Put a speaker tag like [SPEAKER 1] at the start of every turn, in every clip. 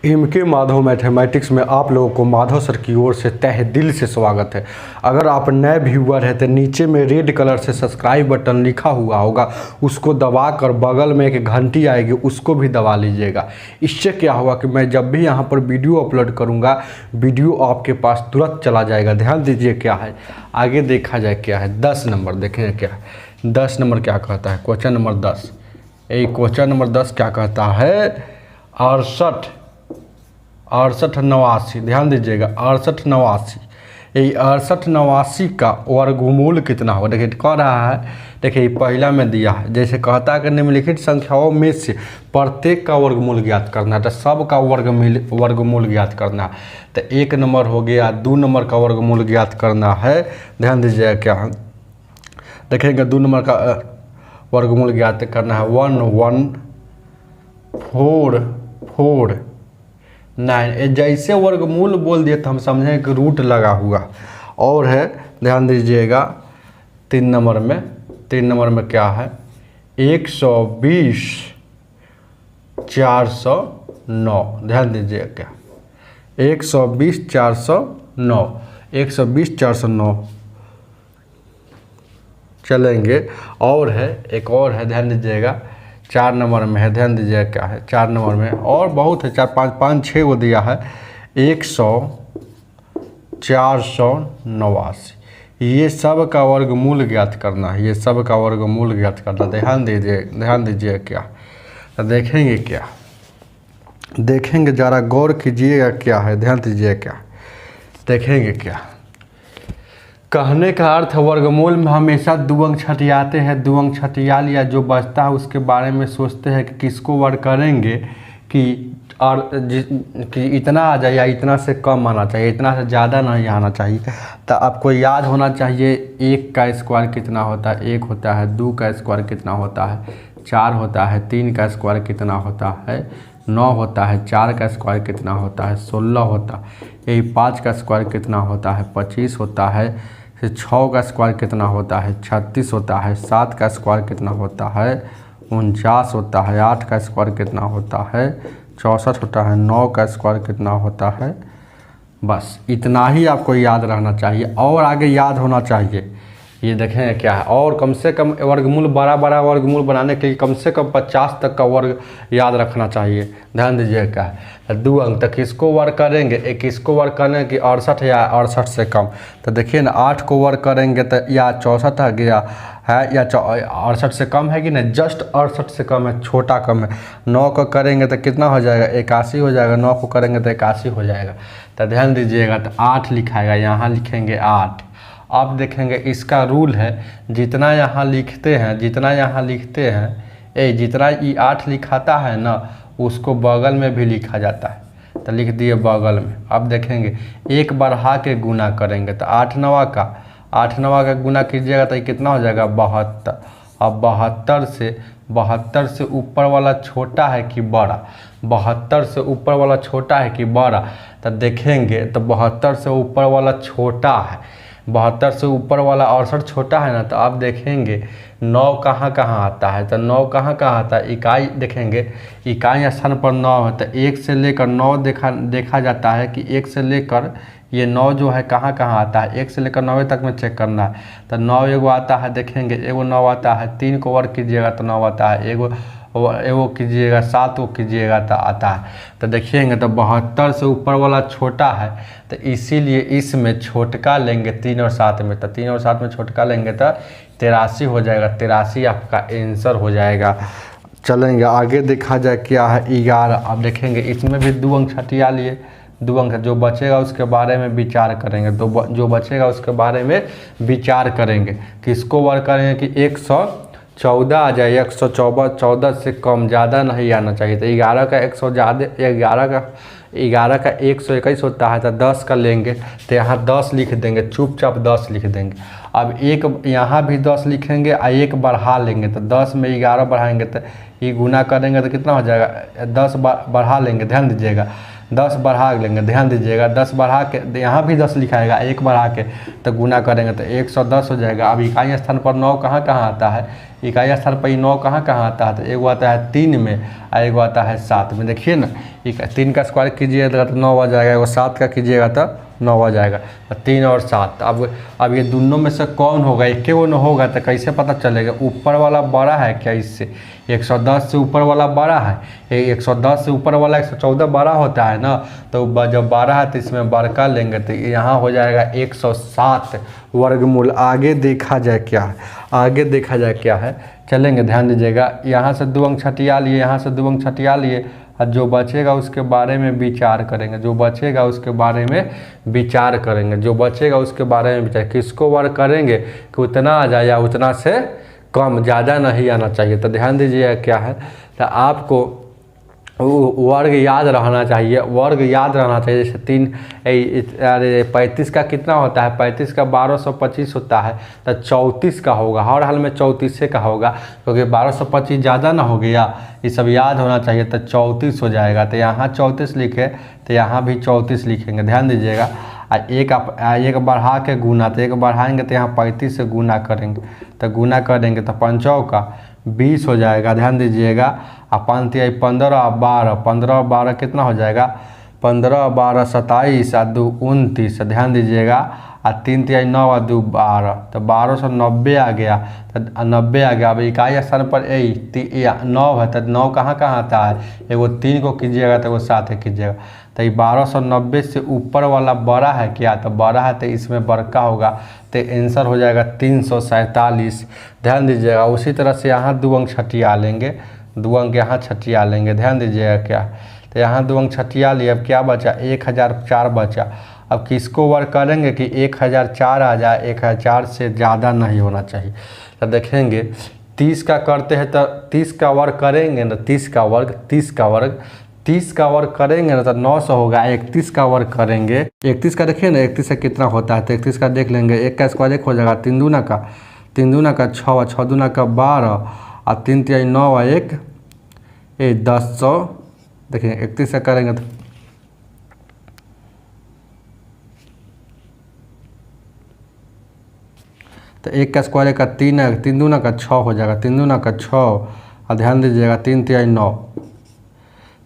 [SPEAKER 1] MK Madhav mathematics में आप लोगों को माधव सर की ओर से तहे दिल से स्वागत है। अगर आप नए व्यूअर हैं तो नीचे में रेड कलर से सब्सक्राइब बटन लिखा हुआ होगा, उसको दबाकर बगल में एक घंटी आएगी, उसको भी दबा लीजिएगा। इससे क्या होगा कि मैं जब भी यहाँ पर वीडियो अपलोड करूँगा, वीडियो आपके पास तुरंत चला जाएगा। ध्यान दीजिए क्या है, आगे देखा जाए क्या है। 10 नंबर देखें क्या है, 10 नंबर क्या कहता है, क्वेश्चन नंबर 10। क्वेश्चन नंबर 10 क्या कहता है, 68 89। ध्यान दीजिएगा, 68 89। ये 68 89 का वर्गमूल कितना होगा। देखिए कह रहा है, देखिए पहला में दिया है, जैसे कहता है कि निम्नलिखित संख्याओं में से प्रत्येक का वर्गमूल ज्ञात करना है, तो सब का वर्गमूल ज्ञात करना है। तो 1 नंबर हो गया, 2 नंबर का वर्गमूल ज्ञात करना है। ध्यान दीजिएगा क्या है, देखेंगे 2 नंबर का वर्गमूल ज्ञात करना है, 11449। जैसे वर्गमूल बोल दिए तो हम समझें कि रूट लगा हुआ। और है, ध्यान दीजिएगा 3 नंबर में क्या है, 120 409। ध्यान दीजिएगा क्या, 120 409, 120 409 चलेंगे। और है, एक और है, ध्यान दीजिएगा 4 नंबर में है। ध्यान दीजिएगा क्या है, 4 नंबर में और बहुत है, 4 5 5 6 को दिया है, 100 489। ये सब का वर्गमूल ज्ञात करना है, ये सब का वर्गमूल ज्ञात करना। ध्यान दीजिए क्या, तो देखेंगे ज़रा गौर कीजिएगा क्या है। ध्यान दीजिए क्या, देखेंगे क्या। कहने का अर्थ वर्गमूल में हमेशा 2 अंक छटियाते हैं। 2 अंक छटिया लिया, जो बचता है उसके बारे में सोचते हैं कि किसको वर्ग करेंगे कि इतना आ जाए या इतना से कम आना चाहिए, इतना से ज़्यादा नहीं आना चाहिए। तो आपको याद होना चाहिए 1 का स्क्वायर कितना होता है, 1 होता है, 2 का स्क्वायर कितना होता है, 4 होता है, 3 का स्क्वायर कितना होता है, 9 होता है, 4 का स्क्वायर कितना होता है, 16 होता है, 5 का स्क्वायर कितना होता है, 25 होता है, 6 का स्क्वायर कितना होता है, 36 होता है, 7 का स्क्वायर कितना होता है, 49 होता है, 8 का स्क्वायर कितना होता है, 64 होता है, 9 का स्क्वायर कितना होता है। बस इतना ही आपको याद रहना चाहिए और आगे याद होना चाहिए। ये देखें क्या है, और कम से कम वर्गमूल बड़ा वर्गमूल बनाने के लिए कम से कम 50 तक का वर्ग याद रखना चाहिए। ध्यान दीजिए क्या है, 2 अंक तक किसको वर्ग करेंगे, एक इसको वर्ग करेंगे कि 68 या 68 से कम। तो देखिए ना, 8 को वर्ग करेंगे तो या 64 आ गया है, या 68 से कम है कि नहीं, जस्ट 68 से कम है, छोटा कम है। 9 को करेंगे तो कितना हो जाएगा, 81 हो जाएगा। 9 को करेंगे तो 81 हो जाएगा। तो ध्यान दीजिएगा, तो 8 लिखाएगा, यहाँ लिखेंगे 8। आप देखेंगे इसका रूल है, जितना यहाँ लिखते हैं जितना ये 8 लिखाता है ना, उसको बगल में भी लिखा जाता है। तो लिख दिए बगल में। अब देखेंगे 1 बढ़ा के गुना करेंगे तो 8 9 का गुना कीजिएगा तो ये कितना हो जाएगा, 72। अब 72 से ऊपर वाला छोटा है कि बड़ा, 72 से ऊपर वाला छोटा है कि बड़ा। तो देखेंगे तो 72 से ऊपर वाला छोटा है, 72 से ऊपर वाला 68 छोटा है ना। तो आप देखेंगे 9 कहाँ आता है, तो 9 कहाँ आता है, इकाई देखेंगे, इकाई स्थान पर 9 है। तो 1 से लेकर 9 देखा जाता है कि 1 से लेकर ये 9 जो है कहाँ आता है, 1 से लेकर 9 तक में चेक करना है। तो 9 एगो आता है, देखेंगे एगो 9 आता है, 3 को वर्ग कीजिएगा तो 9 आता है, एगो कीजिएगा, 7 को कीजिएगा तो आता है। तो देखिएगा तो 72 से ऊपर वाला छोटा है, तो इसीलिए इसमें छोटका लेंगे 3 और 7 में। तो 3 और 7 में छोटका लेंगे तो 83 हो जाएगा। 83 आपका आंसर हो जाएगा। चलेंगे आगे देखा जाए क्या है, 11। अब देखेंगे इसमें भी 2 अंक छटिया लिए, 2 अंक जो बचेगा उसके बारे में विचार करेंगे। तो जो बचेगा उसके बारे में विचार करेंगे, किसको वर्ग करेंगे कि 114 आ जाए, 114 से कम ज़्यादा नहीं आना चाहिए। तो 11 का 100 ज़्यादा, 11 का 121 होता है। तो 10 का लेंगे तो यहाँ 10 लिख देंगे, चुपचाप 10 लिख देंगे। अब एक यहाँ भी 10 लिखेंगे और 1 बढ़ा लेंगे। तो 10 में 11 बढ़ाएंगे तो ये गुना करेंगे तो कितना हो जाएगा, 10 बढ़ा लेंगे। ध्यान दीजिएगा, 10 बढ़ा लेंगे, ध्यान दीजिएगा 10 बढ़ा के, यहाँ भी 10 लिखाएगा, 1 बढ़ा के तो गुना करेंगे तो 110 हो जाएगा। अब इकाई स्थान पर 9 कहाँ कहाँ आता है, इकाई स्थान पर 9 कहाँ कहाँ आता है, तो एगो आता है 3 में और एगो आता है 7 में। देखिए ना, 3 का स्क्वायर कीजिएगा तो 9 आ जाएगा, एगो 7 का कीजिएगा तो 9 आ जाएगा, तो 3 और 7। अब ये दोनों में से कौन होगा, एक वो न होगा तो कैसे पता चलेगा, ऊपर वाला बड़ा है क्या इससे, 110 से ऊपर वाला बड़ा है, 110 से ऊपर वाला 114 बड़ा होता है ना, तो जब 12 है तो इसमें बड़का लेंगे तो यहाँ हो जाएगा 107 वर्गमूल। आगे देखा जाए क्या है, आगे देखा जाए क्या है, चलेंगे, ध्यान दीजिएगा। यहाँ से 2 अंक छटिया लिए, यहाँ से 2 अंक छटिया लिए, और जो बचेगा उसके बारे में विचार करेंगे, जो बचेगा उसके बारे में विचार करेंगे, जो बचेगा उसके बारे में विचार, किसको वर्ग करेंगे कि उतना आ जाए या उतना से कम, ज़्यादा नहीं आना चाहिए। तो ध्यान दीजिए क्या है, तो आपको वर्ग याद रहना चाहिए, वर्ग याद रहना चाहिए। जैसे 35 का कितना होता है, 35 का 1225 होता है, तो 34 का होगा, हर हाल में 34 का होगा, क्योंकि 1225 ज़्यादा ना हो गया, ये सब याद होना चाहिए, तो 34 हो जाएगा। तो यहाँ 34 लिखे तो यहाँ भी 34 लिखेंगे, ध्यान दीजिएगा। एक बढ़ा के गुना, तो एक बढ़ाएंगे तो यहाँ 35 से गुना करेंगे, तो गुना करेंगे तो 5 का 20 हो जाएगा, ध्यान दीजिएगा। 5 × 15 12, 15 12 कितना हो जाएगा, 15 12 27 और 2 29, ध्यान दीजिएगा। 3 × 9 और 2 12, तो 1290 आ गया, तो 90 आ गया। अब इकाई स्थान पर 9 है, तो 9 कहाँ कहाँ आता है, एगो 3 को कीजिएगा तो एगो 7 कीजिएगा, तो ये 1290 से ऊपर वाला बड़ा है क्या, तो बड़ा है तो इसमें बड़का होगा, तो आंसर हो जाएगा 347। ध्यान दीजिएगा। उसी तरह से यहाँ 2 अंक छटिया लेंगे, 2 अंक यहाँ छटिया लेंगे, ध्यान दीजिएगा क्या, तो यहाँ 2 अंक छटिया लिए, अब क्या बचा, 1004 बचा। अब किसको वर्ग करेंगे कि 1004 आ जाए, 1004 से ज़्यादा नहीं होना चाहिए। तो देखेंगे 30 का करते हैं तो 30 का वर्ग करेंगे ना, 30 का वर्ग करेंगे ना तो 900 होगा। 31 का वर्ग करेंगे, 31 का देखिए ना, 31 से कितना होता है, तो 31 का देख लेंगे। 1 का स्क्वायर 1 हो जाएगा, 3 दूना का 6, 6 दूना का 12 और 3 × 9 और 1 10। देखिए 31 से करेंगे तो 1 का स्क्वायर का 3 है, 3 दूना का 6 हो जाएगा, 3 दूना का 6 और ध्यान दीजिएगा 3 × 9।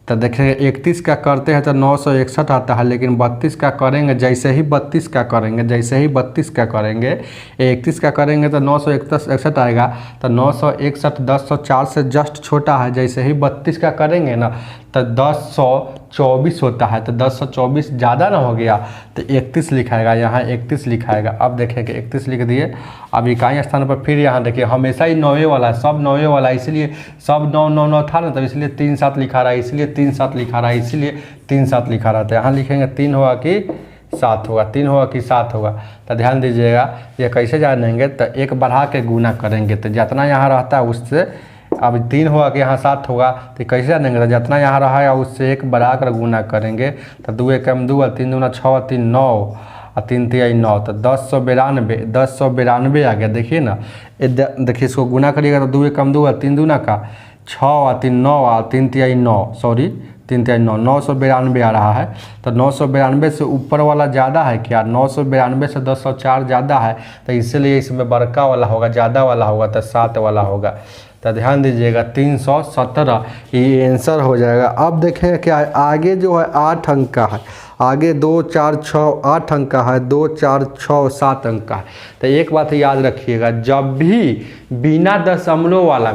[SPEAKER 1] तो देखेंगे 31 का करते हैं तो 961 आता है, लेकिन 32 का करेंगे, जैसे ही 32 का करेंगे 31 का करेंगे तो 961 आएगा, तो 961 1004 से जस्ट छोटा है। जैसे ही 32 का करेंगे ना तो 1024 होता है, तो 1024 ज़्यादा ना हो गया, तो 31 लिखाएगा, यहाँ 31 लिखाएगा। अब देखेंगे 31 लिख दिए। अब इकाई स्थान पर फिर यहाँ देखिए हमेशा ही 9 वाला है, सब 9 वाला है, इसलिए सब 9 9 9 था ना, तो इसलिए 3 7 लिखा रहा है, इसलिए 3 7 लिखा रहा है, इसलिए 3 7 लिखा रहा था। यहाँ लिखेंगे 3 होगा कि 7 होगा, 3 होगा कि 7 होगा। तो ध्यान दीजिएगा ये कैसे जानेंगे, तो 1 बढ़ा के गुना करेंगे, तो जितना यहाँ रहता है उससे, अब 3 होगा कि यहाँ 7 होगा, तो कैसे जानेंगे, तो जितना यहाँ रहा है उससे 1 बढ़ा कर गुना करेंगे, तो 2 × 1 = 2, 3 दूना 6, 3 9 और 3 × 3 9, तो 1092 आ गया। देखिए ना, देखिए इसको गुना करिएगा तो 2 × 1 = 2, 3 दूना का 6 और 3 9 और 3 × 3 9, सॉरी 3 × 3 9, 992 आ रहा है। तो 992 से ऊपर वाला ज़्यादा है क्या, 992 से 1004 ज़्यादा है, तो इसलिए इसमें बड़का वाला होगा, ज़्यादा वाला होगा, तो 7 वाला होगा। तो ध्यान दीजिएगा 317 ये आंसर हो जाएगा। अब देखें क्या है, आगे जो है 8 अंक का है, आगे 2 4 6 8 अंक का है, 2 4 6 7 अंक का है। तो एक बात याद रखिएगा, जब भी बिना दशमलव वाला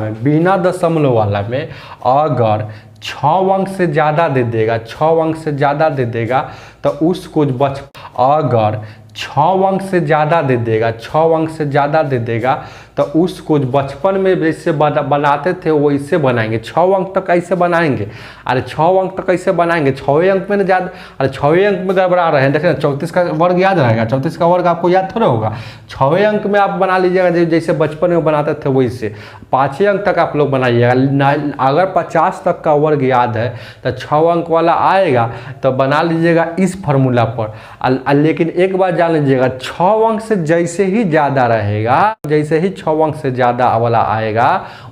[SPEAKER 1] में अगर 6 अंक से ज़्यादा दे देगा, 6 अंक से ज़्यादा दे देगा, तो उसको अगर 6 अंक से ज़्यादा दे देगा, 6 अंक से ज़्यादा दे देगा, तो उसको बचपन में जैसे बनाते थे वैसे बनाएंगे। 6 अंक तक कैसे बनाएंगे, अरे 6 अंक तक कैसे बनाएंगे, 6 अंक में ना ज़्यादा, अरे 6 अंक में गड़बड़ा रहे हैं। देखिए 34 का वर्ग याद रहेगा, 34 का वर्ग आपको याद थोड़ा होगा, 6 अंक में आप बना लीजिएगा, जैसे बचपन में बनाते थे वैसे। 5 अंक तक आप लोग बनाइएगा। अगर 50 तक का वर्ग याद है तो 6 अंक वाला आएगा तो बना लीजिएगा इस फार्मूला पर। लेकिन एक बात जान लीजिएगा, 6 अंक से जैसे ही ज़्यादा रहेगा, जैसे ही 6 6 अंक से ज़्यादा वाला आएगा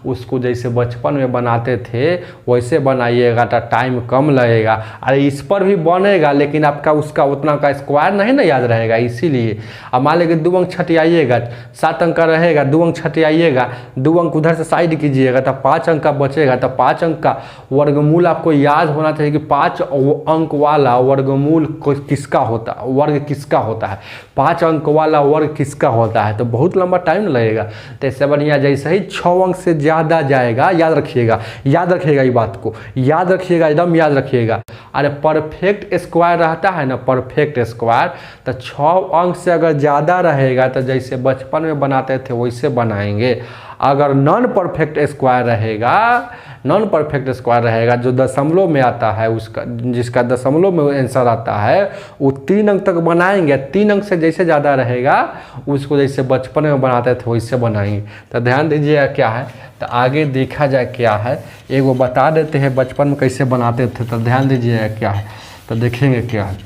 [SPEAKER 1] उसको जैसे बचपन में बनाते थे वैसे बनाइएगा तो टाइम कम लगेगा। अरे इस पर भी बनेगा लेकिन आपका उसका उतना का स्क्वायर नहीं ना याद रहेगा, इसीलिए। अब मान लीजिए 2 अंक छटियाइएगा, 7 अंक का रहेगा, 2 अंक छटियाइएगा, 2 अंक उधर से साइड कीजिएगा तो 5 अंक का बचेगा। तो 5 अंक का वर्गमूल आपको याद होना चाहिए कि 5 अंक वाला वर्गमूल किसका होता है, वर्ग किसका होता है, 5 अंक वाला वर्ग किसका होता है। तो बहुत लंबा टाइम लगेगा। तो इससे बढ़िया जैसे ही 6 अंक से ज़्यादा जाएगा, याद रखिएगा, याद रखिएगा, ये बात को याद रखिएगा, एकदम याद रखिएगा। अरे परफेक्ट स्क्वायर रहता है ना, परफेक्ट स्क्वायर, तो 6 अंक से अगर ज़्यादा रहेगा तो जैसे बचपन में बनाते थे वैसे बनाएंगे। अगर नॉन परफेक्ट स्क्वायर रहेगा, नॉन परफेक्ट स्क्वायर रहेगा जो दशमलव में आता है, उसका जिसका दशमलव में आंसर आता है वो 3 अंक तक बनाएंगे। 3 अंक से जैसे ज़्यादा रहेगा उसको जैसे बचपन में बनाते थे वैसे बनाएंगे। तो ध्यान दीजिएगा क्या है, तो आगे देखा जाए क्या है, एक वो बता देते हैं बचपन में कैसे बनाते थे। तो ध्यान दीजिएगा क्या है, तो देखेंगे क्या है,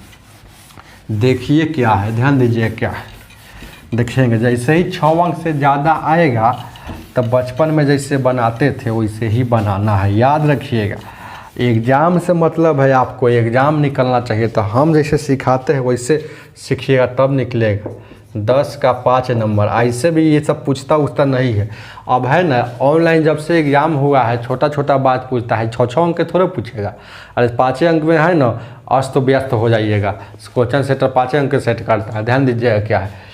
[SPEAKER 1] देखिए क्या है, ध्यान दीजिए क्या है, देखेंगे जैसे ही 6 अंक से ज़्यादा आएगा तब बचपन में जैसे बनाते थे वैसे ही बनाना है, याद रखिएगा। एग्ज़ाम से मतलब है आपको एग्ज़ाम निकलना चाहिए, तो हम जैसे सिखाते हैं वैसे सीखिएगा तब निकलेगा। 10 का 5 नंबर, ऐसे भी ये सब पूछता उछता नहीं है। अब है ना ऑनलाइन जब से एग्ज़ाम हुआ है छोटा छोटा बात पूछता है, 6 अंक के थोड़े पूछेगा। अरे 5 अंक में है ना अस्त व्यस्त हो जाइएगा, क्वेश्चन सेटर 5 अंक के सेट करता है। ध्यान दीजिएगा क्या है,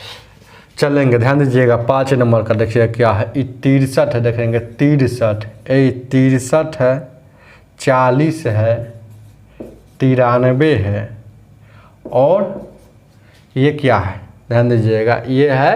[SPEAKER 1] चलेंगे ध्यान दीजिएगा 5 नंबर का देखिएगा क्या है, 63 है, देखेंगे 63, 63 है, 40 है, 93 है, और ये क्या है, ध्यान दीजिएगा ये है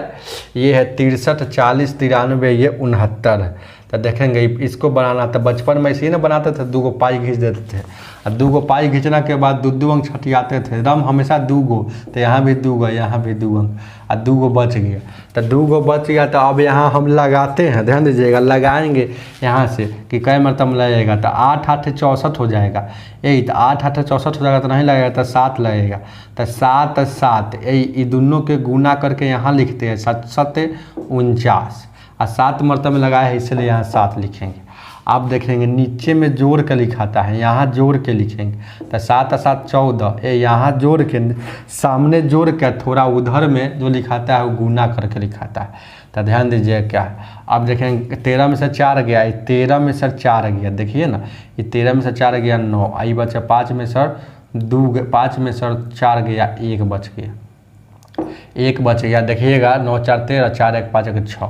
[SPEAKER 1] 63, 40, 93, ये 69 है। तो देखेंगे इसको बनाना था, बचपन में इसी ना बनाते थे, 2 पाई खींच देते थे, और 2 पाई खींचना के बाद 2 अंक छटियाते थे एकदम हमेशा 2, तो यहाँ भी 2, यहाँ भी 2 अंक, और 2 बच गया। तो 2 बच गया तो अब यहाँ हम लगाते हैं, ध्यान दीजिएगा, लगाएंगे यहाँ से कि कई मरतब लगेगा, तो 8 8 64 हो जाएगा। यही तो 8 8 64 हो जाएगा, तो नहीं लगेगा तो 7 लगेगा। तो 7 7 ये दोनों के गुना करके यहाँ लिखते हैं, 7 7 49, और 7 मरतबा में लगाया है इसलिए यहाँ 7 लिखेंगे। आप देखेंगे नीचे में जोड़ के लिखाता है, यहाँ जोड़ के लिखेंगे। तो 7 7 14, ये यहाँ जोड़ के सामने जोड़ के थोड़ा उधर में जो लिखाता है वो गुना करके लिखाता है। तो ध्यान दीजिए क्या है, अब देखेंगे 13 में से 4 गया, 13 में से 4 गया, देखिए ना ये 13 में से 4 गया 9, आई बचा 5 में से 2, 5 में से 4 गया 1 बच गया, 1 बच गया। देखिएगा 9 4 13, 4 1 5 1 6।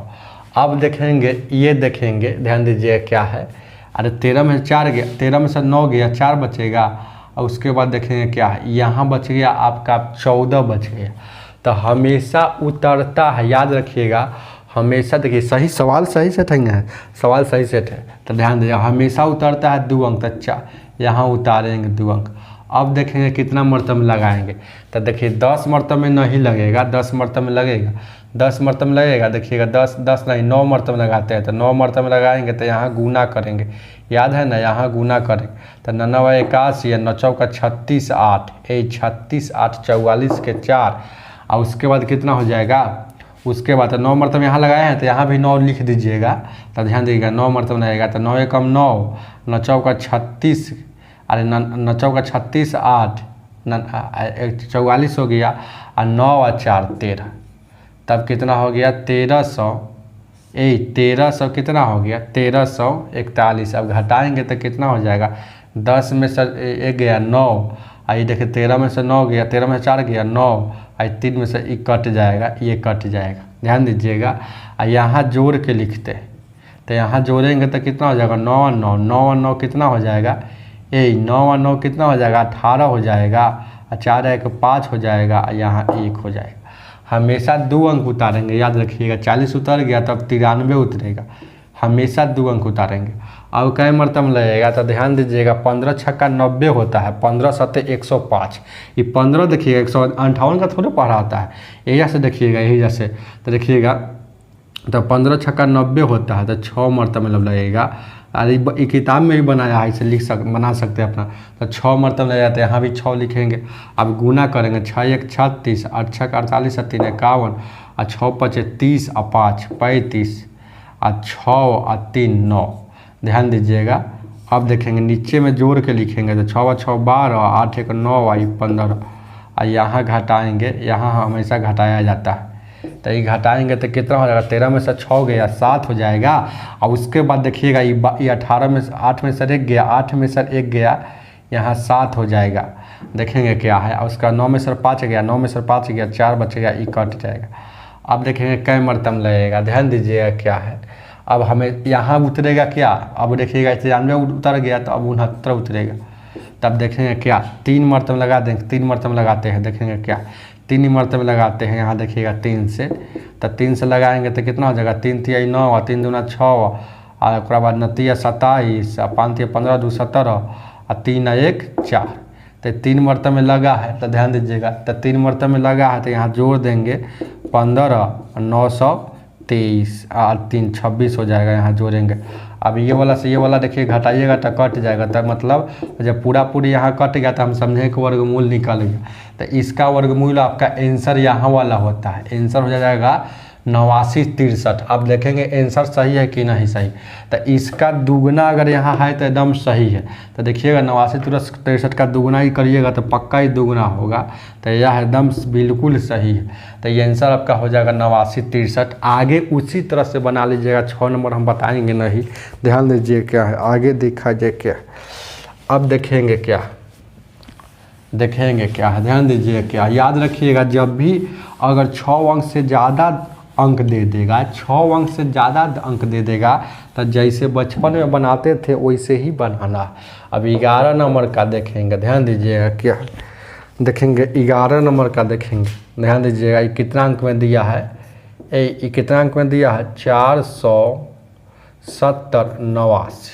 [SPEAKER 1] अब देखेंगे ये देखेंगे, ध्यान दीजिए क्या है, अरे 13 में से 4 गया, 13 में से 9 गया, 4 बचेगा, और उसके बाद देखेंगे क्या है, यहाँ बच गया आपका 14 बच गया। तो हमेशा उतरता है, याद रखिएगा हमेशा। देखिए सही सवाल सही सेट है, सवाल सही सेट है, तो ध्यान दीजिए हमेशा उतरता है 2 अंक, तो 4 यहाँ उतारेंगे 2 अंक। अब देखेंगे कितना मरतब में लगाएंगे, तो देखिए 10 मरतब में नहीं लगेगा, 10 मरतब में लगेगा, 10 मरतब में लगेगा। देखिएगा 10 नहीं 9 मरतब लगाते हैं, तो 9 मरतब में लगाएंगे तो यहाँ गुना करेंगे, याद है ना, यहाँ गुना करेंगे। तो 9 81, 9 चौका 36 8, 36 8 44 के 4, और उसके बाद कितना हो जाएगा, उसके बाद 9 मरतब यहाँ लगाए हैं तो यहाँ भी 9 लिख दीजिएगा। तो ध्यान दीजिएगा 9 मरतब लगेगा, तो 9 एकम 9, 9 चौका 36, अरे 9 चौका 36 8, 44 हो गया, और 9 और 4 13, तब कितना हो गया 1300, 1300 कितना हो गया 1341। अब घटाएंगे तो कितना हो जाएगा, 10 में से 1 गया 9, आई देखिए 13 में से 9 गया, 13 में से 4 गया 9, आई 3 में से 1 कट जाएगा, ये कट जाएगा। ध्यान दीजिएगा, और यहाँ जोड़ के लिखते हैं, तो यहाँ जोड़ेंगे तो कितना हो जाएगा 9 और 9, 9 और 9 कितना हो जाएगा, 9 और 9 कितना हो जाएगा 18 हो जाएगा, और 4 1 5 हो जाएगा, और यहाँ 1 हो जाएगा। हमेशा 2 अंक उतारेंगे, याद रखिएगा 40 उतर गया तब 93 उतरेगा, हमेशा 2 अंक उतारेंगे। अब कई मरतब लगेगा, तो ध्यान दीजिएगा 15 छक्का 90 होता है, 15 7 105, ये 15 देखिएगा 158 का थोड़ा पढ़ा आता है, यही से देखिएगा, यही जैसे तो देखिएगा, तो 15 छक्का 90 होता है, तो 6 मरतब मतलब लगेगा। अरे ये किताब में भी बनाया है, इसे बना सकते हैं अपना, तो 6 मरतब लग जाते हैं, यहाँ भी 6 लिखेंगे। अब गुना करेंगे, 6 1 36, 8 6 48, 3 51, और 6 5 30, और 5 35, और 6 और 3 9। ध्यान दीजिएगा। अब देखेंगे नीचे में जोड़ के लिखेंगे तो 6 और 6 12, 8 एक 9 और 15। और यहाँ घटाएंगे, यहाँ हमेशा घटाया जाता है, तो ये घटाएंगे तो कितना हो जाएगा, 13 में से 6 गया 7 हो जाएगा। और उसके बाद देखिएगा ये 18 में 8 में से 1 गया, 8 में से 1 गया, यहाँ 7 हो जाएगा। देखेंगे क्या है। और उसका 9 में से 5 गया, 9 में से 5 गया, 4 बचेगा, ये कट जाएगा। अब देखेंगे कै मरतम लगेगा। ध्यान दीजिएगा क्या है। अब हमें यहाँ उतरेगा क्या, अब देखिएगा 93 उतर गया तो अब 69 उतरेगा। तब देखेंगे क्या, 3 मरतम लगा देंगे, 3 मरतम लगाते हैं, देखेंगे क्या 3 मरतम लगाते हैं। यहाँ देखिएगा 3 से, तो 3 से लगाएंगे तो कितना हो जाएगा, 3 3 9 और 3 दूना 6 और उसके बाद 9 27 और 5 15 2 17 और 3 1 4। तो 3 मरतम में लगा है, तो ध्यान दीजिएगा। तो 3 मरतम में लगा है तो यहाँ जोड़ देंगे 15 923 और 3 26 हो जाएगा, यहाँ जोड़ेंगे। अब ये वाला से ये वाला देखिए घटाइएगा तो कट जाएगा, तो मतलब जब पूरा पूरी यहाँ कट गया तो हम समझें कि वर्गमूल निकल गया। तो इसका वर्गमूल आपका आंसर यहाँ वाला होता है, आंसर हो जाएगा 89 63। अब देखेंगे आंसर सही है कि नहीं सही। तो इसका दुगना अगर यहाँ है तो एकदम सही है। तो देखिएगा 89 63 का दुगना ही करिएगा तो पक्का ही दुगना होगा, तो यह एकदम बिल्कुल सही है। तो ये आंसर आपका हो जाएगा 89 63। आगे उसी तरह से बना लीजिएगा। 6 नंबर हम बताएंगे नहीं, ध्यान दीजिए क्या है, आगे देखा जाए क्या। अब देखेंगे क्या, देखेंगे क्या है, ध्यान दीजिए क्या। याद रखिएगा, जब भी अगर 6 अंक से ज़्यादा अंक दे देगा, 6 अंक से ज़्यादा अंक दे देगा, तो जैसे बचपन में बनाते थे वैसे ही बनाना। अब 11 नंबर का देखेंगे, ध्यान दीजिएगा क्या देखेंगे। 11 नंबर का देखेंगे, ध्यान दीजिएगा। ये कितना अंक में दिया है, ये कितना अंक में दिया है, 470 89।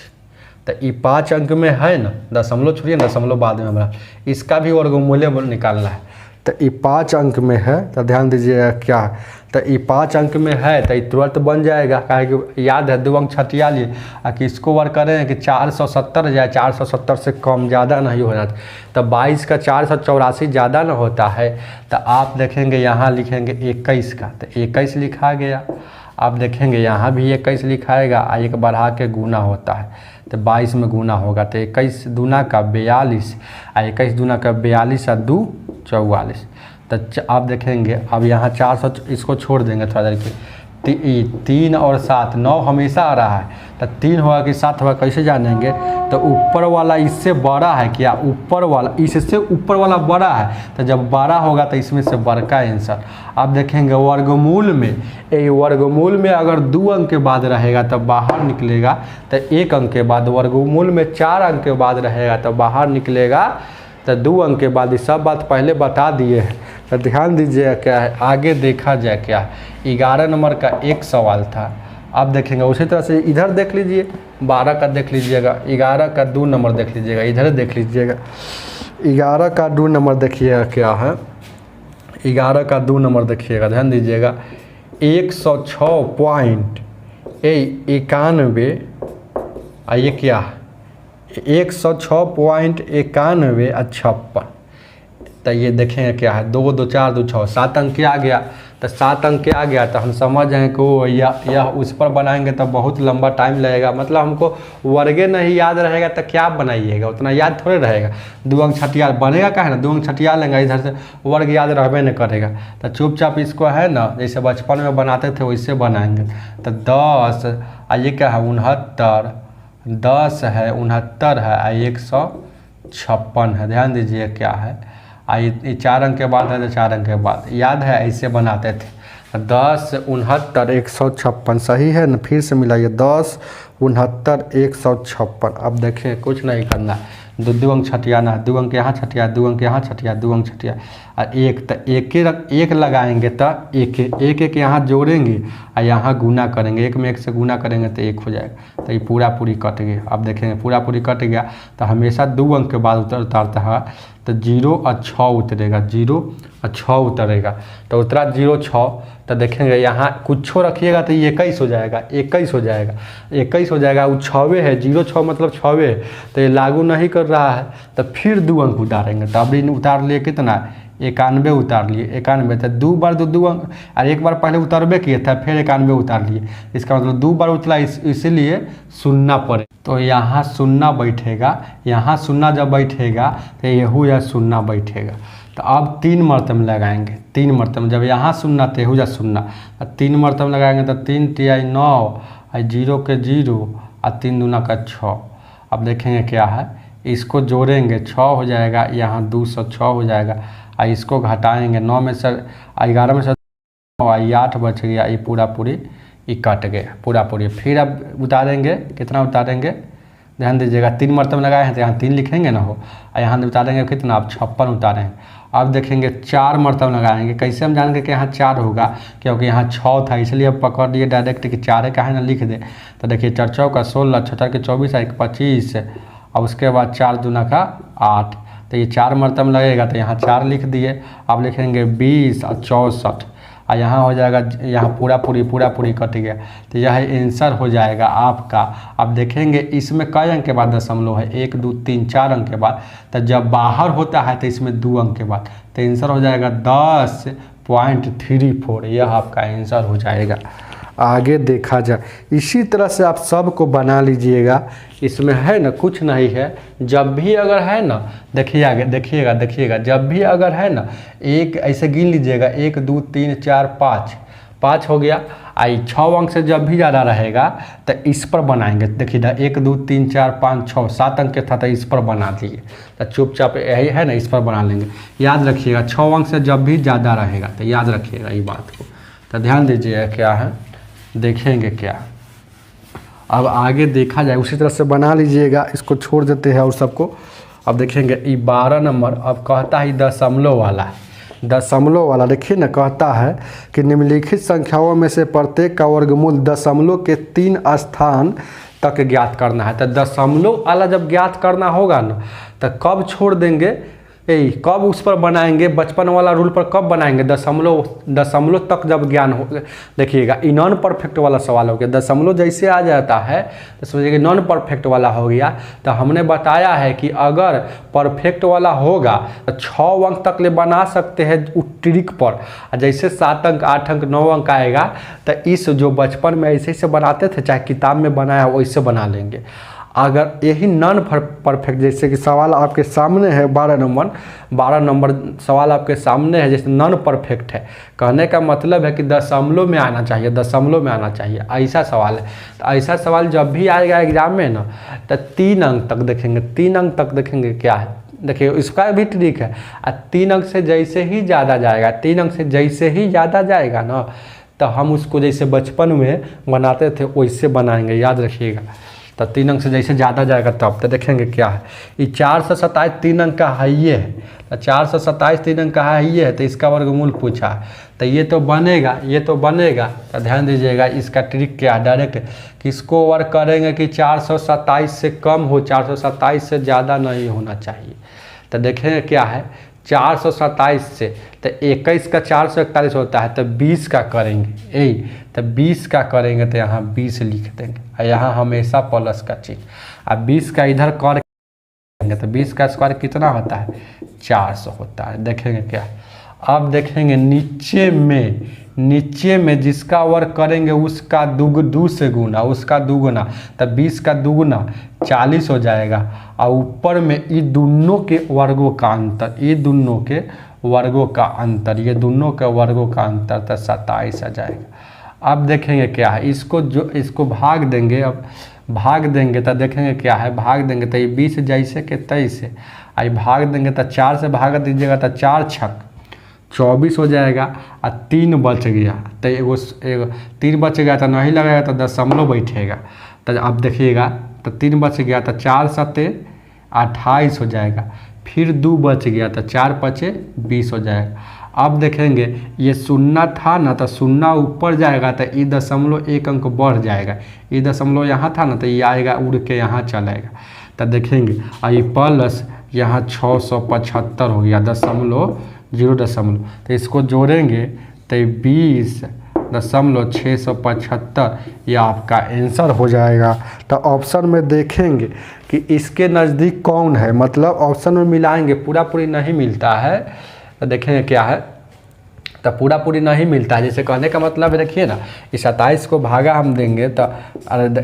[SPEAKER 1] तो ये 5 अंक में है ना, दशमलव छोड़िए, दशमलव बाद में बना, इसका भी वर्गमूल निकालना है। तो ये 5 अंक में है, तो ध्यान दीजिएगा क्या है। तो ये 5 अंक में है तो ये तुरंत बन जाएगा, काहे कि याद है 2 अंक छटिया लिए और किसको वर्ग करें कि 470 जाए, 470 से कम ज़्यादा नहीं हो जाता। तो 22 का 484 ज़्यादा ना होता है। तो आप देखेंगे यहाँ लिखेंगे 21 का, तो 21 लिखा गया। आप देखेंगे यहाँ भी 21 लिखाएगा, और एक बढ़ा के गुना होता है, तो 22 में गुना होगा। तो 21 दूना का 42 और 21 दूना का 42 और 2 44। तो आप देखेंगे अब यहाँ 400 इसको छोड़ देंगे थोड़ा देर के। 3 और 7 9 हमेशा आ रहा है, तो 3 होगा कि 7 होगा कैसे जानेंगे। तो ऊपर वाला इससे बड़ा है क्या, ऊपर वाला इससे ऊपर वाला बड़ा है, तो जब बड़ा होगा तो इसमें से बड़ा का आंसर। आप देखेंगे वर्गमूल में, वर्गमूल में अगर 2 अंक के बाद रहेगा तो बाहर निकलेगा, तो 1 अंक के बाद। वर्गमूल में 4 अंक के बाद रहेगा तो बाहर निकलेगा, तो 2 अंक के बाद। ये सब बात पहले बता दिए हैं, तो ध्यान दीजिए क्या है, आगे देखा जाए क्या है। 11 नंबर का एक सवाल था। अब देखेंगे उसी तरह से इधर देख लीजिए, 12 का देख लीजिएगा, 11 का 2 नंबर देख लीजिएगा, इधर देख लीजिएगा। 11 का 2 नंबर देखिएगा क्या है, 11 का 2 नंबर देखिएगा, ध्यान दीजिएगा। 106.91, ये क्या है, 106.91 और 56। तो ये देखेंगे क्या है, 2 2 4 2 6 7 अंक के आ गया। तो 7 अंक के आ गया तो हम समझ जाएँ कि वो यह उस पर बनाएंगे तो बहुत लंबा टाइम लगेगा। मतलब हमको वर्गे नहीं याद रहेगा तो क्या बनाइएगा, उतना याद थोड़े रहेगा। 2 अंक छटिया बनेगा का है ना, 2 अंक छटिया लेंगे, इधर से वर्ग याद रहबे नहीं करेगा। तो चुपचाप इसको है ना, जैसे बचपन में बनाते थे वैसे बनाएंगे। तो 10, ये क्या है 69, 10 है 69 है, 156 है। ध्यान दीजिए क्या है, ये 4 अंक के बाद है तो 4 अंक के बाद याद है, ऐसे बनाते थे। 10 69 156 सही है ना, फिर से मिलाइए 10 69 156। अब देखें कुछ नहीं करना है, 2 अंक छटियाना है, 2 अंक यहाँ छटिया, 2 अंक यहाँ छटिया, 2 अंक छटिया और 1। तो एक लगाएंगे तो एक यहाँ जोड़ेंगे और यहाँ गुना करेंगे, 1 में 1 से गुना करेंगे तो 1 हो जाएगा। तो ये पूरा पूरी कट गया। अब देखेंगे पूरा पूरी कट गया तो हमेशा 2 अंक के बाद उतारता है, तो 0 और 6 उतरेगा, 0 और 6 उतरेगा। तो उतरा 0 6। तो देखेंगे यहाँ कुछ रखिएगा तो ये 21 हो जाएगा, 21 हो जाएगा, 21 हो जाएगा। वो 6वें है, 0 6 मतलब 6वें है, तो ये लागू नहीं कर रहा है। तो फिर 2 अंक उतारेंगे, तो अभी उतार लिए कितना 91 उतार लिए, 91 तो 2 बार 2 अंक, और एक बार पहले उतरबे किए था फिर 91 उतार लिए, इसका मतलब 2 बार उतला, इसीलिए शून्य पड़े। तो यहाँ शून्य बैठेगा, यहाँ शून्य जब बैठेगा तो यहू या शून्य बैठेगा। तो अब 3 मरतब लगाएंगे, 3 मरतब, जब यहाँ शून्य तो यहू या शून्य, 3 मरतब लगाएंगे तो 3 तिहाई 9, 0 के 0 और 3 दूना का 6। अब देखेंगे क्या है, इसको जोड़ेंगे 6 हो जाएगा, यहाँ 206 हो जाएगा, और इसको घटाएंगे 9 में से 11 में से 8 बच गया, ये पूरा पूरी ये कट गया पूरा पूरी। फिर अब उतारेंगे, कितना उतारेंगे ध्यान दीजिएगा, 3 मरतब लगाए हैं तो यहाँ 3 लिखेंगे ना हो, और यहाँ उतारेंगे कितना, अब 56 उतारेंगे। अब देखेंगे 4 मरतब लगाएंगे, कैसे हम जानेंगे कि यहाँ 4 होगा, क्योंकि यहाँ 6 था इसलिए अब पकड़ लिए डायरेक्ट कि 4 है, कहे ना लिख दे। तो देखिए 4 चौका 16, 6 के 24, 1 25, और उसके बाद 4 दूना का 8, तो ये 4 मरतब लगेगा तो यहाँ 4 लिख दिए। अब लिखेंगे 20 और 64, और यहाँ हो जाएगा, यहाँ पूरा पूरी कट गया, तो यह आंसर हो जाएगा आपका। अब देखेंगे इसमें कई अंक के बाद दशमलव है, 1 2 3 4 अंक के बाद, तो जब बाहर होता है तो इसमें 2 अंक के बाद, तो आंसर हो जाएगा 10.34, यह आपका आंसर हो जाएगा। आगे देखा जाए, इसी तरह से आप सबको बना लीजिएगा, इसमें है ना कुछ नहीं है, जब भी अगर है ना, देखिए आगे देखिएगा, जब भी अगर है ना, एक ऐसे गिन लीजिएगा, 1 2 3 4 5 हो गया, आई 6 अंक से जब भी ज़्यादा रहेगा तो इस पर बनाएंगे। देखिए 1 2 3 4 5 6 7 अंक के था तो इस पर बना दिए, तो चुपचाप यही है ना, इस पर बना लेंगे। याद रखिएगा 6 अंक से जब भी ज़्यादा रहेगा, तो याद रखिएगा ये बात को, तो ध्यान दीजिएगा क्या है, देखेंगे क्या। अब आगे देखा जाए, उसी तरह से बना लीजिएगा, इसको छोड़ देते हैं और सबको। अब देखेंगे ये 12 नंबर, अब कहता है दशमलव वाला, देखिए ना, कहता है कि निम्नलिखित संख्याओं में से प्रत्येक का वर्गमूल दशमलव के 3 स्थान तक ज्ञात करना है। तो दशमलव वाला जब ज्ञात करना होगा ना, तो कब छोड़ देंगे, कब उस पर बनाएंगे, बचपन वाला रूल पर कब बनाएंगे, दशमलव तक जब ज्ञान हो। देखिएगा ये नॉन परफेक्ट वाला सवाल हो गया, दशमलव जैसे आ जाता है तो समझिए नॉन परफेक्ट वाला हो गया। तो हमने बताया है कि अगर परफेक्ट वाला होगा तो 6 अंक तक ले बना सकते हैं ट्रिक पर, जैसे 7 अंक 8 अंक 9 अंक आएगा तो इस जो बचपन में ऐसे से बनाते थे, चाहे किताब में बनाया वैसे बना लेंगे। अगर यही नॉन परफेक्ट, जैसे कि सवाल आपके सामने है 12 नंबर सवाल आपके सामने है, जैसे नॉन परफेक्ट है, कहने का मतलब है कि दशमलव में आना चाहिए, ऐसा सवाल है। तो ऐसा सवाल जब भी आएगा एग्जाम में ना, तो 3 अंक तक देखेंगे क्या है। देखिए इसका भी ट्रिक है, 3 अंक से जैसे ही ज़्यादा जाएगा ना, तो हम उसको जैसे बचपन में बनाते थे वैसे बनाएंगे, याद रखिएगा। तो 3 अंक से जैसे ज़्यादा जाएगा तब, तो देखेंगे क्या है, ये 427 3 अंक का है, ये है, तो 427 3 अंक का है, ये है, तो इसका वर्गमूल पूछा है, तो ये तो बनेगा। तो ध्यान दीजिएगा इसका ट्रिक क्या है, डायरेक्ट किसको वर्क करेंगे कि 427 से कम हो, 427 से ज़्यादा नहीं होना चाहिए। तो देखेंगे क्या है, 427 से तो 21 का 441 होता है, तो 20 का करेंगे, तो 20 का करेंगे तो यहाँ 20 लिख देंगे, और यहाँ हमेशा प्लस का चिन्ह। अब 20 का इधर कर तो 20 का स्क्वायर कितना होता है, 400 होता है। देखेंगे क्या, अब देखेंगे नीचे में जिसका वर्ग करेंगे उसका दो से गुना, उसका दुगुना, तब 20 का दुगुना 40 हो जाएगा, और ऊपर में ये दोनों के वर्गों का अंतर, ये दोनों के वर्गों का अंतर तो 27 आ जाएगा। अब देखेंगे क्या है, इसको भाग देंगे, अब भाग देंगे तो देखेंगे क्या है, भाग देंगे तो ये 20 जैसे के 23 है, आई भाग देंगे तो 4 से भाग दीजिएगा तो 4 छक 24 हो जाएगा, और 3 बच गया, तो एगो 3 बच गया तो नहीं लगेगा तो दशमलव बैठेगा। तो अब देखिएगा, तो 3 बच गया तो 4 सत्ते 28 हो जाएगा, फिर 2 बच गया तो 4 पचे 20 हो जाएगा। अब देखेंगे ये 0 था ना, तो 0 ऊपर जाएगा तो ये दशमलव 1 अंक बढ़ जाएगा, ये दशमलव यहाँ था ना, तो ये आएगा उड़ के यहाँ चलेगा। तो देखेंगे ये प्लस यहाँ 675 हो गया, 0.0, तो इसको जोड़ेंगे तो 20.675 ये आपका आंसर हो जाएगा। तो ऑप्शन में देखेंगे कि इसके नज़दीक कौन है, मतलब ऑप्शन में मिलाएंगे, पूरी नहीं मिलता है, तो देखेंगे क्या है, तो पूरा पूरी नहीं मिलता है। जैसे कहने का मतलब देखिए ना, इस 27 को भागा हम देंगे तो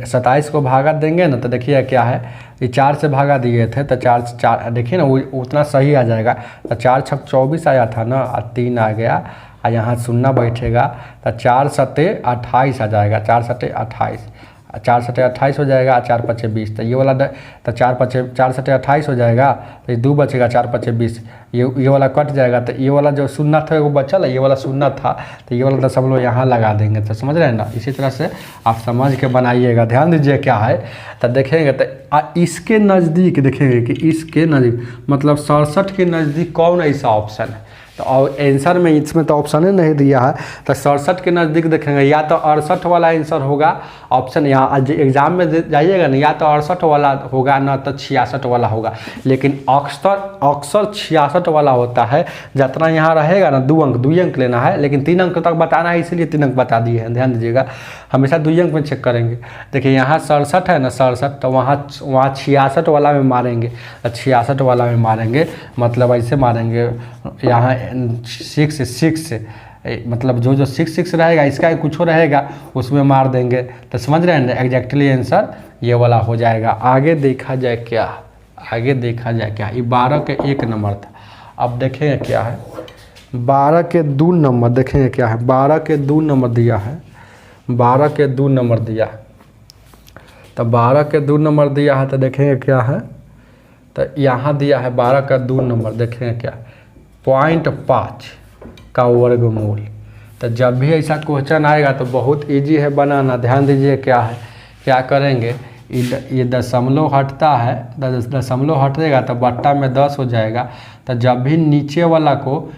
[SPEAKER 1] 27 को भागा देंगे ना, तो देखिए क्या है, ये 4 से भागा दिए थे तो 4 देखिए ना वो उतना सही आ जाएगा। तो 4 छक 24 आया था ना, और 3 आ गया, और यहाँ शून्य बैठेगा तो 4 सत्ते 28 आ जाएगा, 4 सत्ते 28, 4 सत्ते 28 हो जाएगा, 4 पचे 20। तो ये वाला तो 4 सत्ते 28 हो जाएगा, तो ये 2 बचेगा, 4 पचे 20, ये वाला कट जाएगा। तो ये वाला जो शून्य था वो बचल है, ये वाला शून्य था, तो ये वाला दशमलव यहाँ लगा देंगे। तो समझ रहे हैं ना, इसी तरह से आप समझ के बनाइएगा। ध्यान दीजिए क्या है, तो देखेंगे तो इसके नज़दीक देखेंगे कि इसके नज़दीक मतलब 67 के नज़दीक कौन ऐसा ऑप्शन है। तो और आंसर में इसमें तो ऑप्शन ही नहीं दिया है, तो 67 के नज़दीक देखेंगे या तो 68 वाला आंसर होगा ऑप्शन, यहाँ एग्जाम में जाइएगा ना, या तो 68 वाला होगा ना तो 66 वाला होगा। लेकिन अक्सर 66 वाला होता है। जितना यहाँ रहेगा ना 2 अंक लेना है, लेकिन 3 अंक तक बताना है, इसीलिए 3 अंक बता दिए हैं। ध्यान दीजिएगा, हमेशा 2 अंक में चेक करेंगे। देखिए यहाँ 67 है ना, 67, तो वहाँ 66 वाला में मारेंगे, 66 वाला में मारेंगे, मतलब ऐसे मारेंगे, यहाँ 6 मतलब जो 6 रहेगा, इसका कुछ रहेगा उसमें मार देंगे। तो समझ रहे हैं ना, एग्जैक्टली आंसर ये वाला हो जाएगा। आगे देखा जाए क्या, आगे देखा जाए क्या, ये 12 के 1 नंबर था। अब देखेंगे क्या है, 12 के 2 नंबर देखेंगे क्या है, 12 के 2 नंबर दिया है, 12 के 2 नंबर दिया है। तो 12 के 2 नंबर दिया है, तो देखेंगे क्या है, तो यहाँ दिया है 12 का 2 नंबर, देखेंगे क्या, 0.5 का वर्गमूल। तो जब भी ऐसा क्वेश्चन आएगा तो बहुत इजी है बनाना। ध्यान दीजिए क्या है, क्या करेंगे, ये दशमलव हटता है, दशमलव हटेगा तो बट्टा में 10 हो जाएगा। तो जब भी नीचे वाला को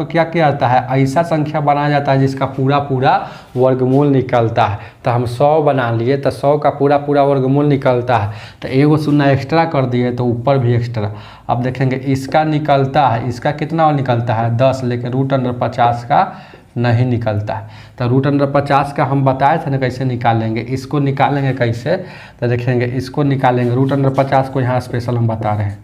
[SPEAKER 1] क्या किया जाता है, ऐसा संख्या बनाया जाता है जिसका पूरा पूरा वर्गमूल निकलता है। तो हम 100 बना लिए, तो 100 का पूरा पूरा वर्गमूल निकलता है, तो एगो शून्य एक्स्ट्रा कर दिए तो ऊपर भी एक्स्ट्रा। अब देखेंगे इसका निकलता है, इसका कितना निकलता है 10, लेकिन √50 का नहीं निकलता है। तो √50 का हम बताए थे ना कैसे निकालेंगे, इसको निकालेंगे कैसे, तो देखेंगे इसको निकालेंगे। √50 को यहाँ स्पेशल हम बता रहे हैं,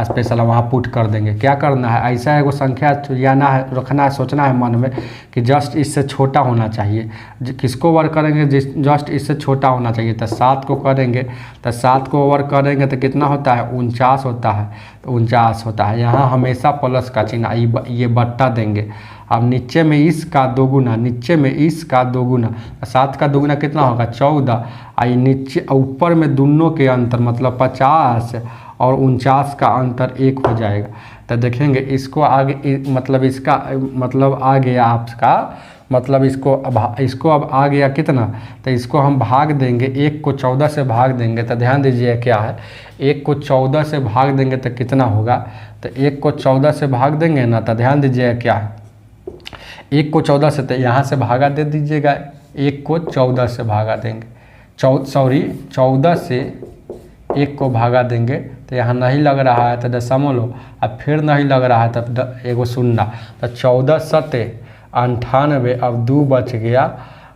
[SPEAKER 1] स्पेशल वहाँ पुट कर देंगे। क्या करना है, ऐसा एगो संख्या याना है, रखना है, सोचना है मन में कि जस्ट इससे छोटा होना चाहिए। किसको वर्क करेंगे, जस्ट इससे छोटा होना चाहिए। तो 7 को करेंगे, तो 7 को वर्क करेंगे तो कितना होता है 49 होता है, तो 49 होता है। यहाँ हमेशा प्लस का चिन्ह, ये बट्टा देंगे। अब नीचे में इसका 2 गुना, नीचे में इसका 2 गुना, 7 का 2 गुना कितना होगा 14। आई नीचे ऊपर में दोनों के अंतर मतलब 50 और 49 का अंतर 1 हो जाएगा। तो देखेंगे इसको आगे मतलब इसका मतलब आ गया आपका, मतलब इसको अब आ गया कितना, तो इसको हम भाग देंगे, 1 को 14 से भाग देंगे। तो ध्यान दीजिए क्या है, 1 को 14 से भाग देंगे तो कितना होगा, तो 1 को 14 से भाग देंगे ना, तो ध्यान दीजिए क्या है, 1 को 14 से, तो यहाँ से भागा दे दीजिएगा, 1 को 14 से भागा देंगे, 14 से 1 को भागा देंगे, तो यहाँ नहीं लग रहा है तो दशमलव, अब फिर नहीं लग रहा है तब एगो शून्य, तो 14 सत्ते 98, अब 2 बच गया।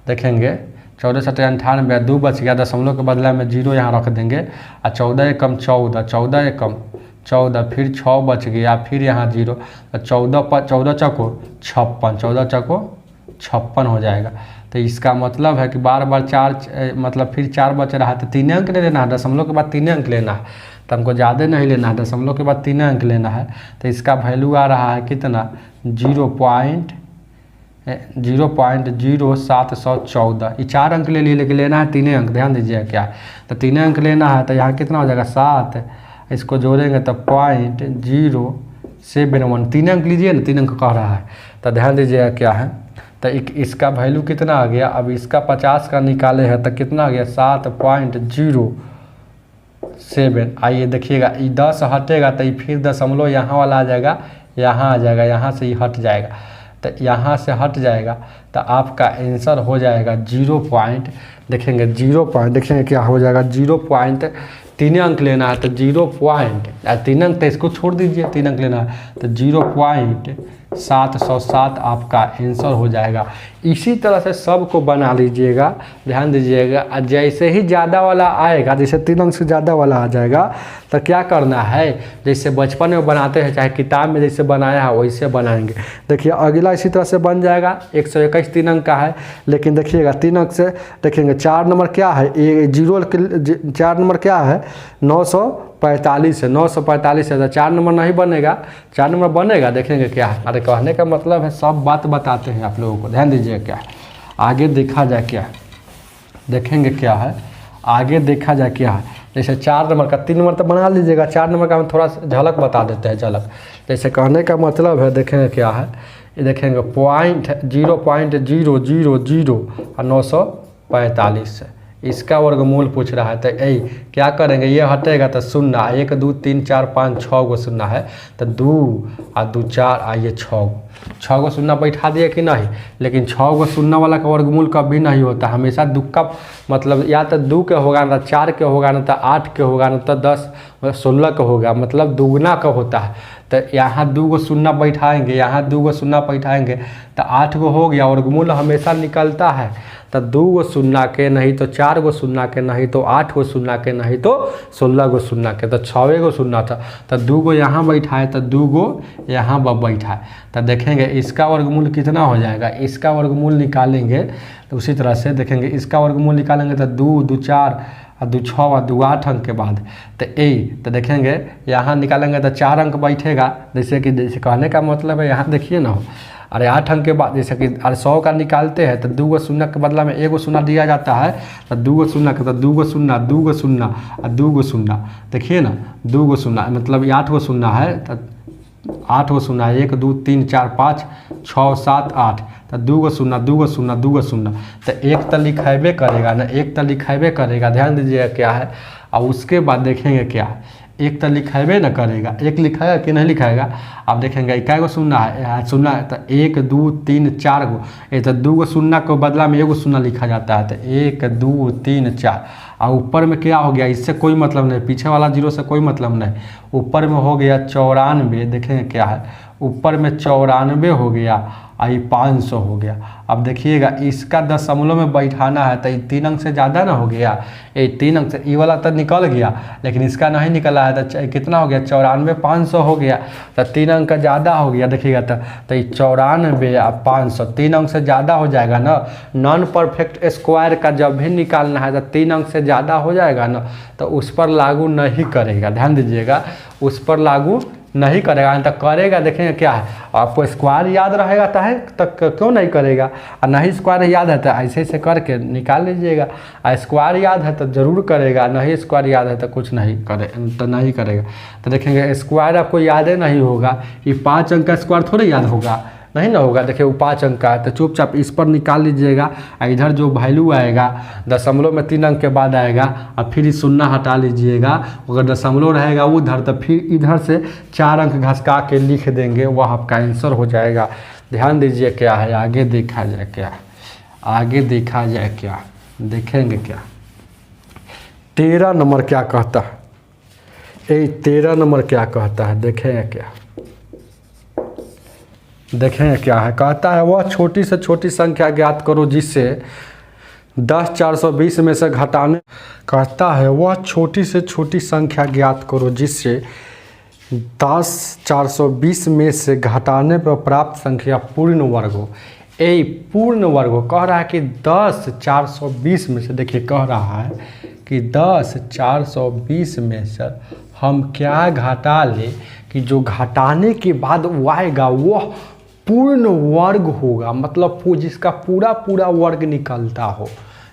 [SPEAKER 1] देखेंगे 14 सत्ते 98, 2 बच गया, दशमलव के बदला में 0 यहाँ रख देंगे, और 14 एकम 14, 14 एकम 14, फिर 6 बच गया, फिर यहाँ 0, तो 14 चौको 56, 14 चौको 56 हो जाएगा। तो इसका मतलब है कि बार 4 मतलब फिर 4 बच रहा है, तो 3 अंक ले लेना है, दशमलव के बाद 3 अंक लेना है, तो हमको ज़्यादा नहीं लेना है, दशमलव के बाद 3 अंक लेना है। तो इसका वैल्यू आ रहा है कितना 0.0714, ये 4 अंक ले लिए, लेकिन लेना है 3 अंक। ध्यान दीजिए क्या है, तो 3 अंक लेना है, तो यहाँ कितना हो जाएगा 7, इसको जोड़ेंगे तो 0.071, 3 अंक लीजिए ना, 3 अंक कह रहा है। तो ध्यान दीजिएगा क्या है, तो इसका वैल्यू कितना आ गया, अब इसका 50 का निकाले है तो कितना आ गया 7.07। आइए देखिएगा, ये 10 हटेगा तो ये फिर दशमलव यहाँ वाला आ जाएगा, यहाँ आ जाएगा, यहाँ से ही हट जाएगा, तो यहाँ से हट जाएगा, तो आपका आंसर हो जाएगा 0. देखेंगे 0. देखेंगे क्या हो जाएगा 0.3 अंक लेना है, तो 3 अंक तो इसको छोड़ दीजिए, 3 अंक लेना है, तो 0.707 आपका आंसर हो जाएगा। इसी तरह से सबको बना लीजिएगा, ध्यान दीजिएगा। जैसे ही ज़्यादा वाला आएगा, जैसे 3 अंक से ज़्यादा वाला आ जाएगा तो क्या करना है, जैसे बचपन में बनाते हैं, चाहे किताब में जैसे बनाया है वैसे बनाएंगे। देखिए अगला इसी तरह से बन जाएगा। 121 3 अंक का है, लेकिन देखिएगा 3 अंक से देखेंगे 4 नंबर क्या है, ये जीरो 4 नंबर क्या है 945 है, 945 है, तो 4 नंबर नहीं बनेगा, 4 नंबर बनेगा। देखेंगे क्या है, अरे कहने का मतलब है सब बात बताते हैं आप लोगों को, ध्यान दीजिए क्या है। आगे देखा जाए क्या है, देखेंगे क्या है, आगे देखा जाए क्या है। जैसे 4 नंबर का 3 नंबर तो बना लीजिएगा, 4 नंबर का हम थोड़ा झलक बता देते हैं, झलक। जैसे कहने का मतलब है, देखेंगे क्या है, ये देखेंगे 0.000 और 945 है, इसका वर्गमूल पूछ रहा है। तो क्या करेंगे, ये हटेगा तो शून्य, 1 2 3 4 5 6 गो शून्य है, तो 2 और 2 4 और ये 6 गो शून्य बैठा दिए कि नहीं। लेकिन 6 गो शून्य वाला का वर्गमूल कभी नहीं होता, हमेशा 2 का मतलब या तो 2 के होगा, ना 4 के होगा, ना तो 8 के होगा, ना तो 10 16 का होगा, मतलब दुगना का होता है। तो यहाँ 2 गो शून्य बैठाएंगे, यहाँ 2 गो शून्य बैठाएंगे तो 8 गो हो गया, वर्गमूल हमेशा निकलता है। तो 2 गो शून्य के, नहीं तो 4 गो शून्य के, नहीं तो 8 गो शून्य के, नहीं तो 16 गो शून्य के, तो 6 गो शून्य था। तो 2 गो यहाँ बैठाए, तो 2 गो यहाँ बैठाए, तो देखेंगे इसका वर्गमूल कितना हो जाएगा। इसका वर्गमूल निकालेंगे तो उसी तरह से देखेंगे, इसका वर्गमूल निकालेंगे तो 2 2 4 और 2 6 और 2 8 अंक के बाद तो देखेंगे यहाँ निकालेंगे तो 4 अंक बैठेगा। जैसे कहने का मतलब है, यहाँ देखिए ना, अरे 8 अंक के बाद जैसे कि अरे 100 का निकालते हैं तो 2 गो शून्य के बदला में 1 गो शून्य दिया जाता है, तो 2 गो शून्य के, तो 2 गो शून्य, 2 गो शून्य और 2 गो शून्य, देखिए ना 2 गो शून्य मतलब 8 गो शून्य है, तो 8 गो शून्य, 1 2 3 4 5 6 7 8, तो 2 गो शून्य, 2 गो शून्य, 2 गो शून्य, तो एक तो लिखेबे करेगा ना, एक तो लिखेबे करेगा, ध्यान दीजिएगा क्या है। और उसके बाद देखेंगे क्या है, एक तो लिखेबे ना करेगा, एक लिखाएगा कि नहीं लिखाएगा। अब देखेंगे क्या गो शून्य है, शून्य, तो 1 2 3 4 गो, ये तो 2 गो शून्य को बदला में 1 गो शून्य लिखा जाता है, तो 1 2 3 4। और ऊपर में क्या हो गया, इससे कोई मतलब नहीं, पीछे वाला 0 से कोई मतलब नहीं। ऊपर में हो गया 94, देखेंगे क्या है, ऊपर में 94 हो गया और ये 500 हो गया। अब देखिएगा इसका दशमलव में बैठाना है, तो ये 3 अंक से ज़्यादा ना हो गया, ये 3 अंक से, ये वाला तो निकल गया लेकिन इसका नहीं निकला है, तो कितना हो गया 94 500 हो गया, तो 3 अंक का ज़्यादा हो गया। देखिएगा तो ये 94 और 500 3 अंक से ज़्यादा हो जाएगा ना। नॉन परफेक्ट स्क्वायर का जब भी निकालना है तो 3 अंक से ज़्यादा हो जाएगा ना, तो उस पर लागू नहीं करेगा, ध्यान दीजिएगा, उस पर लागू नहीं करेगा, तो करेगा। देखेंगे क्या है, आपको स्क्वायर याद रहेगा तक क्यों नहीं करेगा, और नहीं स्क्वायर याद है तो ऐसे ऐसे करके निकाल लीजिएगा। और स्क्वायर याद है तो ज़रूर करेगा, नहीं स्क्वायर याद है तो कुछ नहीं नहीं करेगा। तो देखेंगे स्क्वायर आपको याद नहीं होगा, ये 5 अंक का स्क्वायर थोड़े याद होगा, नहीं ना होगा। देखिए वो 5 अंक का है, तो चुपचाप इस पर निकाल लीजिएगा। इधर जो वैल्यू आएगा दशमलव में 3 अंक के बाद आएगा, और फिर शून्य हटा लीजिएगा। अगर दशमलव रहेगा उधर तो फिर इधर से 4 अंक घसका के लिख देंगे, वह आपका आंसर हो जाएगा। ध्यान दीजिए क्या है, आगे देखा जाए क्या, आगे देखा जाए क्या, देखेंगे क्या 13 नंबर क्या कहता है, ये 13 नंबर क्या कहता है, देखेंगे क्या, देखें क्या है। कहता है वह छोटी से छोटी संख्या ज्ञात करो जिससे 10 420 में से घटाने, कहता है वह छोटी से छोटी संख्या ज्ञात करो जिससे 10 420 में से घटाने पर प्राप्त संख्या पूर्ण वर्ग हो। ए पूर्ण वर्ग हो, कह रहा है कि 10 420 में से, देखिए कह रहा है कि 10 420 में से हम क्या घटा ले कि जो घटाने के बाद वो आएगा वह पूर्ण वर्ग होगा, मतलब जिसका पूरा पूरा वर्ग निकलता हो,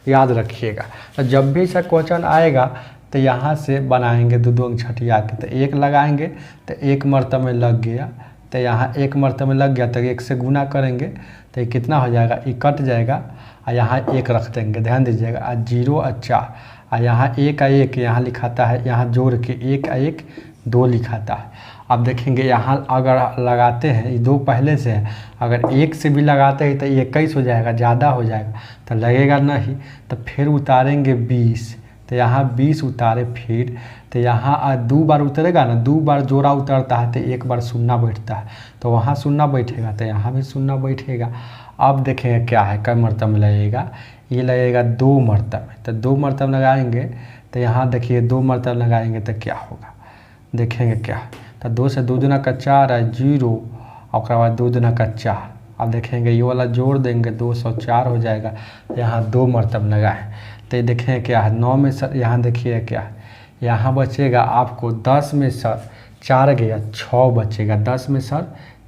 [SPEAKER 1] याद रखिएगा। तो जब भी ऐसा क्वेश्चन आएगा तो यहाँ से बनाएंगे 2 अंक छटिया के, तो 1 लगाएंगे तो 1 मरतबे में लग गया, तो यहाँ 1 मरतबे में लग गया तो 1 से गुना करेंगे तो ये कितना हो जाएगा, ये कट जाएगा और यहाँ 1 रख देंगे, ध्यान दीजिएगा। और 0 और 4 और यहाँ 1 और 1 यहाँ लिखाता है, यहाँ जोड़ के 1 और 1 2 लिखाता है। अब देखेंगे यहाँ अगर लगाते हैं, ये 2 पहले से है, अगर 1 से भी लगाते हैं तो 21 हो जाएगा, ज़्यादा हो जाएगा तो लगेगा नहीं, तो फिर उतारेंगे 20, तो यहाँ 20 उतारे फिर, तो यहाँ 2 बार उतरेगा ना, 2 बार जोड़ा उतरता है तो 1 बार शून्य बैठता है, तो वहाँ शून्य बैठेगा तो यहाँ भी शून्य बैठेगा। अब देखेंगे क्या है, कई मरतब में लगेगा, ये लगेगा 2 मरतब में, तो 2 मरतब लगाएंगे तो यहाँ देखिए 2 मरतब लगाएंगे तो क्या होगा, देखेंगे क्या है। तो 2 से 2 दूना का 4 है 0, और उसके बाद 2 दूना का 4। अब देखेंगे ये वाला जोड़ देंगे 204 हो जाएगा, यहाँ 2 मरतब लगाए तो ये देखें क्या है 9 में सर, यहाँ देखिए क्या है, यहाँ बचेगा आपको 10 में सर 4 गया 6 बचेगा, 10 में सर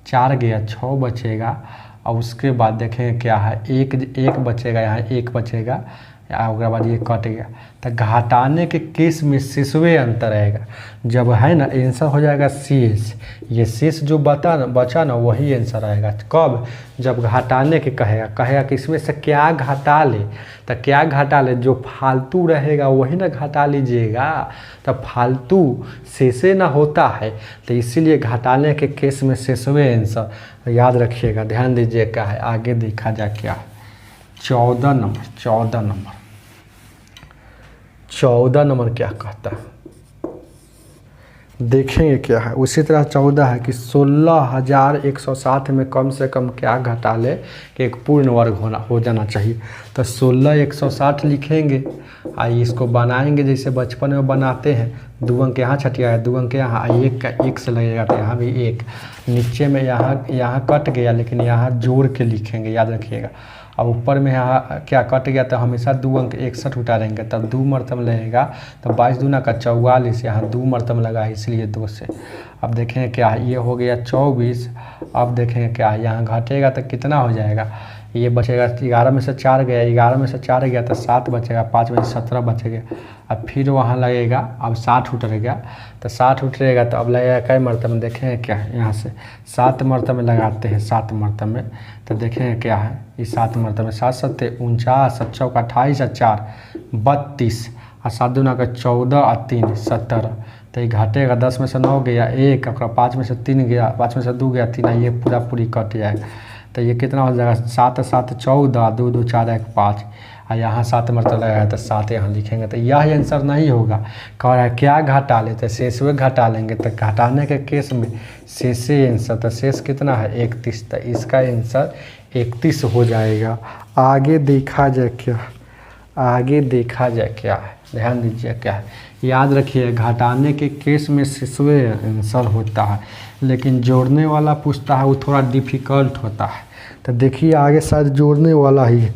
[SPEAKER 1] 4 गया 6 बचेगा। और उसके बाद देखें क्या है, एक बचेगा, यहाँ 1 बचेगा, उसके बाद ये कट गया। तो घटाने के केस में शेषवे अंतर आएगा, जब है ना आंसर हो जाएगा शेष, ये शेष जो बचा ना वही आंसर आएगा। कब, जब घटाने के कहेगा कि इसमें से क्या घटा ले, तो क्या घटा ले, जो फालतू रहेगा वही ना घटा लीजिएगा, तो फालतू शेषे ना होता है, तो इसीलिए घटाने के केस में शेषवे आंसर याद रखिएगा। ध्यान दीजिए क्या है, आगे देखा जाए क्या है। 14 नंबर क्या कहता है, देखेंगे क्या है। उसी तरह 14 है कि 16,160 में कम से कम क्या घटा ले कि एक पूर्ण वर्ग हो जाना चाहिए। तो 16,160 लिखेंगे, आइए इसको बनाएंगे जैसे बचपन में बनाते हैं। 2 अंक यहाँ छटिया है, 2 अंक यहाँ, 1 से लगेगा तो यहाँ भी 1, नीचे में यहाँ कट गया लेकिन यहाँ जोड़ के लिखेंगे, याद रखिएगा। अब ऊपर में यहाँ क्या कट गया तो हमेशा 2 अंक 61 उतारेंगे, तब 2 मरतब लगेगा, तो 22 दूना का 44, यहाँ 2 मरतब लगा है इसलिए 2 से। अब देखेंगे क्या है, ये हो गया 24। अब देखेंगे क्या है, यहाँ घटेगा तो कितना हो जाएगा, ये बचेगा 11 में से 4 गया, 11 में से 4 गया तो 7 बचेगा, 5 में से 17 बचेगा। अब फिर वहाँ लगेगा, अब 60 उतरेगा, तो 60 उतरेगा तो अब लगेगा कई मरतब में, देखेंगे क्या है, यहाँ से 7 मरतब में लगाते हैं, 7 मरतब में, तो देखेंगे क्या है, ये 7 मरतब में 7 सत्ते 49, 7 चौका 28 और 4 32, और 7 दूना का 14 और 3 17, तो ये घटेगा 10 में से 9 गया 1, और 5 में से 3 गया, 5 में से 2 गया 3, ये पूरी कट जाएगा। तो ये कितना हो जाएगा, 7 7 14, 2 2 4 1 5, और यहाँ 7 मरतब लगाया तो 7 यहाँ लिखेंगे, तो यह आंसर नहीं होगा। कह रहा है क्या घटा ले, तो शेष में घटा लेंगे, तो घटाने के केस में शेषे आंसर, तो शेष कितना है 31, तो इसका आंसर 31 हो जाएगा। आगे देखा जाए क्या है, ध्यान दीजिए क्या है, याद रखिए घटाने के केस में शेषवे आंसर होता है, लेकिन जोड़ने वाला पूछता है वो थोड़ा डिफ़िकल्ट होता है। तो देखिए आगे शायद जोड़ने वाला ही है।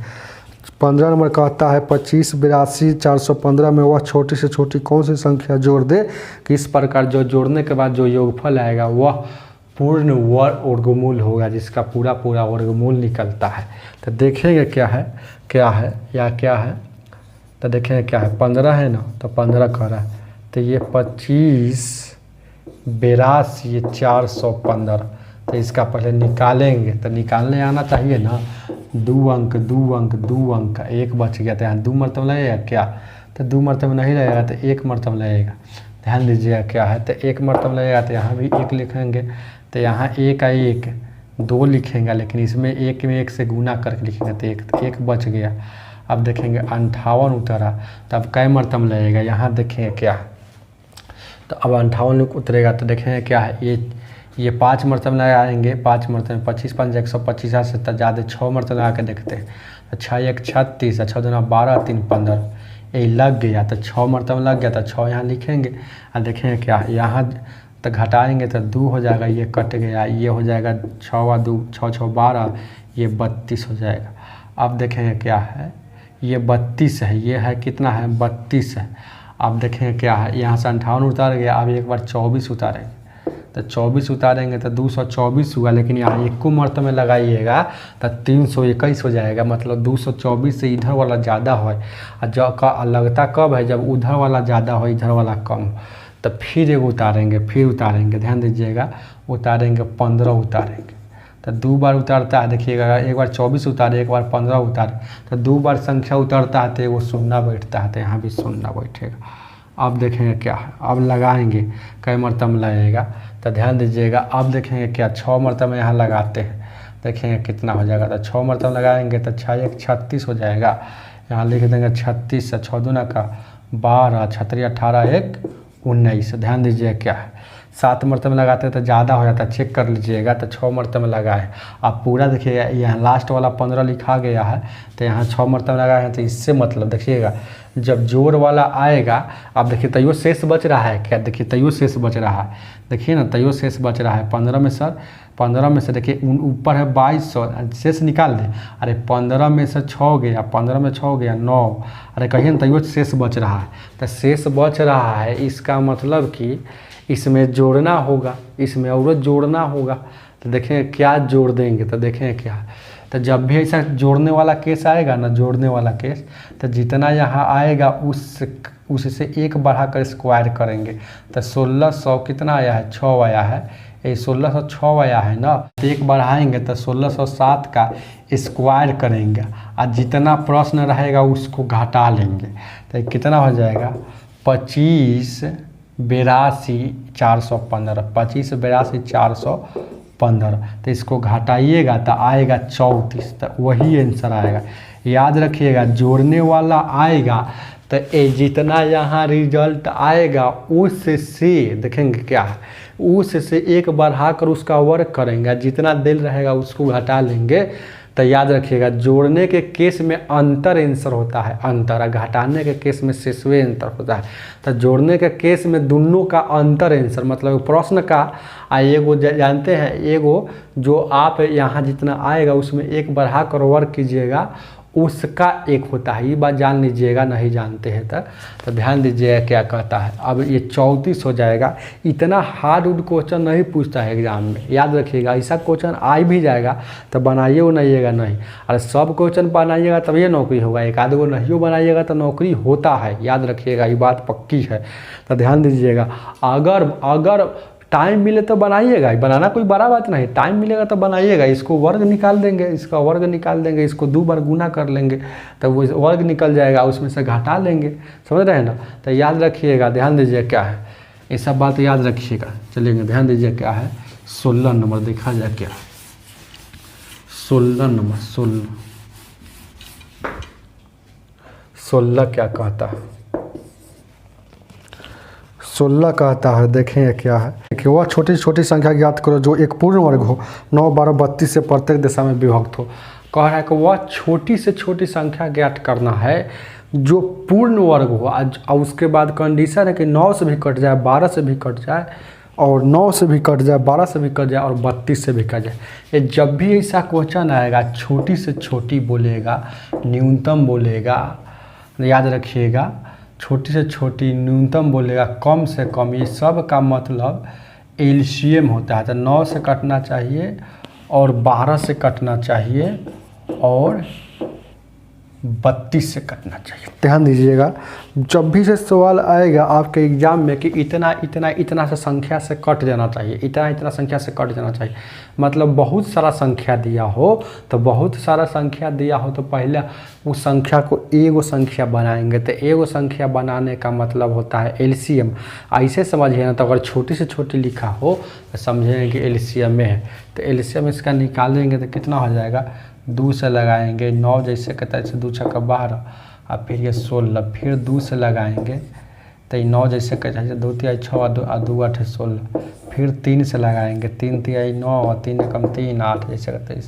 [SPEAKER 1] 15 नंबर कहता है 25 82 415 में वह छोटी से छोटी कौन सी संख्या जोड़ दे कि इस प्रकार जो जोड़ने के बाद जो योगफल आएगा वह पूर्ण वर्गमूल होगा, जिसका पूरा वर्गमूल निकलता है। तो देखेंगे क्या है, तो देखेंगे क्या है, 15 है ना, तो 15 कह रहा है, तो ये 25 82 ये 415, तो इसका पहले निकालेंगे, तो निकालने आना चाहिए ना, 2 अंक 1 बच गया, तो यहाँ 2 मरतब लगेगा क्या, तो 2 मरतब नहीं लगेगा तो 1 मरतब लगेगा। ध्यान दीजिएगा क्या है, तो 1 मरतब लगेगा, तो यहाँ भी 1 लिखेंगे, तो यहाँ 1 का 1 2 लिखेंगे, लेकिन इसमें 1 में 1 से गुना करके लिखेंगे तो 1 बच गया। अब देखेंगे 58 उतरा, तो अब कई मरतब लगेगा, यहाँ देखेंगे क्या, तो अब 58 उतरेगा, तो देखेंगे क्या है, ये 5 मरतब लगाएंगे, 5 मरतब 25 5 125 से तो ज़्यादा 6 मरतब लगा के देखते हैं, तो 6 1 36, 6 दूना 12 3 15, ये लग गया, तो 6 मरतब लग गया, तो 6 यहाँ लिखेंगे। और देखेंगे क्या, यहाँ तो घटाएंगे तो 2 हो जाएगा, ये कट गया, ये हो जाएगा 6 और 2 6 6 12, ये 32 हो जाएगा। अब देखेंगे क्या है, ये 32 है, ये है कितना है 32 है। अब देखेंगे क्या है, यहाँ से 58 उतार गया, अब एक बार 24 उतारेंगे, तो 24 उतारेंगे तो 224 हुआ, लेकिन यहाँ 1 को मरतबे लगाइएगा तो 321 हो जाएगा, मतलब 224 से इधर वाला ज़्यादा हो, और जब का लगता कब है, जब उधर वाला ज़्यादा हो इधर वाला कम हो, तो फिर एक उतारेंगे, ध्यान दीजिएगा, उतारेंगे 15 उतारेंगे, तो 2 बार उतारता है, देखिएगा एक बार 24 उतारे, एक बार 15 उतारे, तो 2 बार संख्या उतारता है तो वो शून्य बैठता है, तो यहाँ भी शून्य बैठेगा। अब देखेंगे क्या है, अब लगाएंगे कई मरतब लगेगा, तो ध्यान दीजिएगा। अब देखेंगे क्या, 6 मरतब यहाँ लगाते हैं, देखेंगे कितना हो जाएगा, तो 6 मरतब लगाएंगे तो 6 1 36 हो जाएगा, यहाँ लिख देंगे 36 से 6 दूना का 12, छतरी 18, 1 19। ध्यान दीजिए क्या है, 7 मरतबे में लगाते हैं तो ज़्यादा हो जाता है, चेक कर लीजिएगा। तो 6 मरतबे में लगा है। आप पूरा देखिएगा, यहाँ लास्ट वाला 15 लिखा गया है तो यहाँ 6 मरतबे लगा है। तो इससे मतलब देखिएगा जब जोड़ वाला आएगा, आप देखिए तैयो शेष बच रहा है क्या, देखिए तैयो शेष बच रहा है, देखिए ना तैयो शेष बच रहा है। 15 में से देखिए ऊपर है 2200, शेष निकाल दें। अरे 15 में से 6 गया, 15 में 6 गया 9। अरे कहिए ना तैयो शेष बच रहा है। तो शेष बच रहा है, इसका मतलब कि इसमें जोड़ना होगा, इसमें और जोड़ना होगा। तो देखें क्या जोड़ देंगे, तो देखें क्या। तो जब भी ऐसा जोड़ने वाला केस आएगा ना, जोड़ने वाला केस, तो जितना यहाँ आएगा उससे 1 बढ़ाकर स्क्वायर करेंगे। तो 1600 कितना आया है, 6 आया है, ये 1606 आया है ना। तो 1 बढ़ाएंगे तो 1607 का स्क्वायर करेंगे और जितना प्रश्न रहेगा उसको घटा लेंगे। तो कितना हो जाएगा, 25 82 415, 25 82 415। तो इसको घटाइएगा तो आएगा 34। तो वही आंसर आएगा। याद रखिएगा जोड़ने वाला आएगा तो जितना यहाँ रिजल्ट आएगा उससे देखेंगे क्या है, उससे 1 बढ़ाकर उसका वर्ग करेंगे, जितना दिल रहेगा उसको घटा लेंगे। तो याद रखिएगा जोड़ने के केस में अंतर आंसर होता है, अंतर, और घटाने के केस में शेषवे अंतर होता है। तो जोड़ने के केस में दोनों का अंतर आंसर मतलब प्रश्न का एगो जानते हैं, एगो जो आप यहाँ जितना आएगा उसमें 1 बढ़ाकर वर्ग कीजिएगा उसका 1 होता है। ये बात जान लीजिएगा, नहीं जानते हैं तो ध्यान दीजिएगा क्या कहता है। अब ये 34 हो जाएगा। इतना हार्ड क्वेश्चन नहीं पूछता है एग्जाम में, याद रखिएगा। ऐसा क्वेश्चन आ भी जाएगा तो बनाइए बनाइएगा नहीं। अरे सब क्वेश्चन बनाइएगा तभी नौकरी होगा, एक आध गो नहीं बनाइएगा तो नौकरी होता है, याद रखिएगा, ये बात पक्की है। तो ध्यान दीजिएगा, अगर टाइम मिले तो बनाइएगा, बनाना कोई बड़ा बात नहीं, टाइम मिलेगा तो बनाइएगा। इसको वर्ग निकाल देंगे, इसका वर्ग निकाल देंगे, इसको 2 बार गुना कर लेंगे तो वो वर्ग निकल जाएगा, उसमें से घटा लेंगे, समझ रहे हैं ना। तो याद रखिएगा, ध्यान दीजिए क्या है, ये सब बात याद रखिएगा। चलिए ध्यान दीजिए क्या है, 16 नंबर देखा जाए क्या, 16 नंबर 16 क्या कहता है, 16 कहता है, देखें क्या है कि वह छोटी छोटी संख्या ज्ञात करो जो एक पूर्ण वर्ग हो, 9 12 32 से प्रत्येक दिशा में विभक्त हो। कह रहा है कि वह छोटी से छोटी संख्या ज्ञात करना है जो पूर्ण वर्ग हो। और उसके बाद कंडीशन है कि 9 से भी कट जाए, 12 से भी कट जाए, और 9 से भी कट जाए, 12 से भी कट जाए, और 32 से भी कट जाए। ये जब भी ऐसा क्वेश्चन आएगा, छोटी से छोटी बोलेगा, न्यूनतम बोलेगा, याद रखिएगा, छोटी से छोटी, न्यूनतम बोलेगा, कम से कम, ये सब का मतलब एलसीएम होता है। तो 9 से कटना चाहिए और 12 से कटना चाहिए और 32 से कटना चाहिए। ध्यान दीजिएगा, जब भी से सवाल आएगा आपके एग्जाम में कि इतना इतना इतना से संख्या से कट जाना चाहिए, इतना इतना संख्या से कट जाना चाहिए, मतलब बहुत सारा संख्या दिया हो, तो बहुत सारा संख्या दिया हो तो पहले उस संख्या को एगो संख्या बनाएंगे। तो एगो संख्या बनाने का मतलब होता है एलसीएम। ऐसे समझिए ना, तो अगर छोटी से छोटी लिखा हो तो समझेंगे कि एलसीएम में है। तो एलसीएम इसका निकालेंगे तो कितना हो जाएगा, 2 से लगाएंगे, 9 जैसे कहता है, 2 छक्का 12, और फिर ये 16, फिर 2 से लगाएंगे तो ये 9 जैसे कहता है, 2 तिहाई 6 और 2 8 16, फिर 3 से लगाएंगे, 3 तिहाई 9 और 3 कम 3 8 जैसे कहते हैं।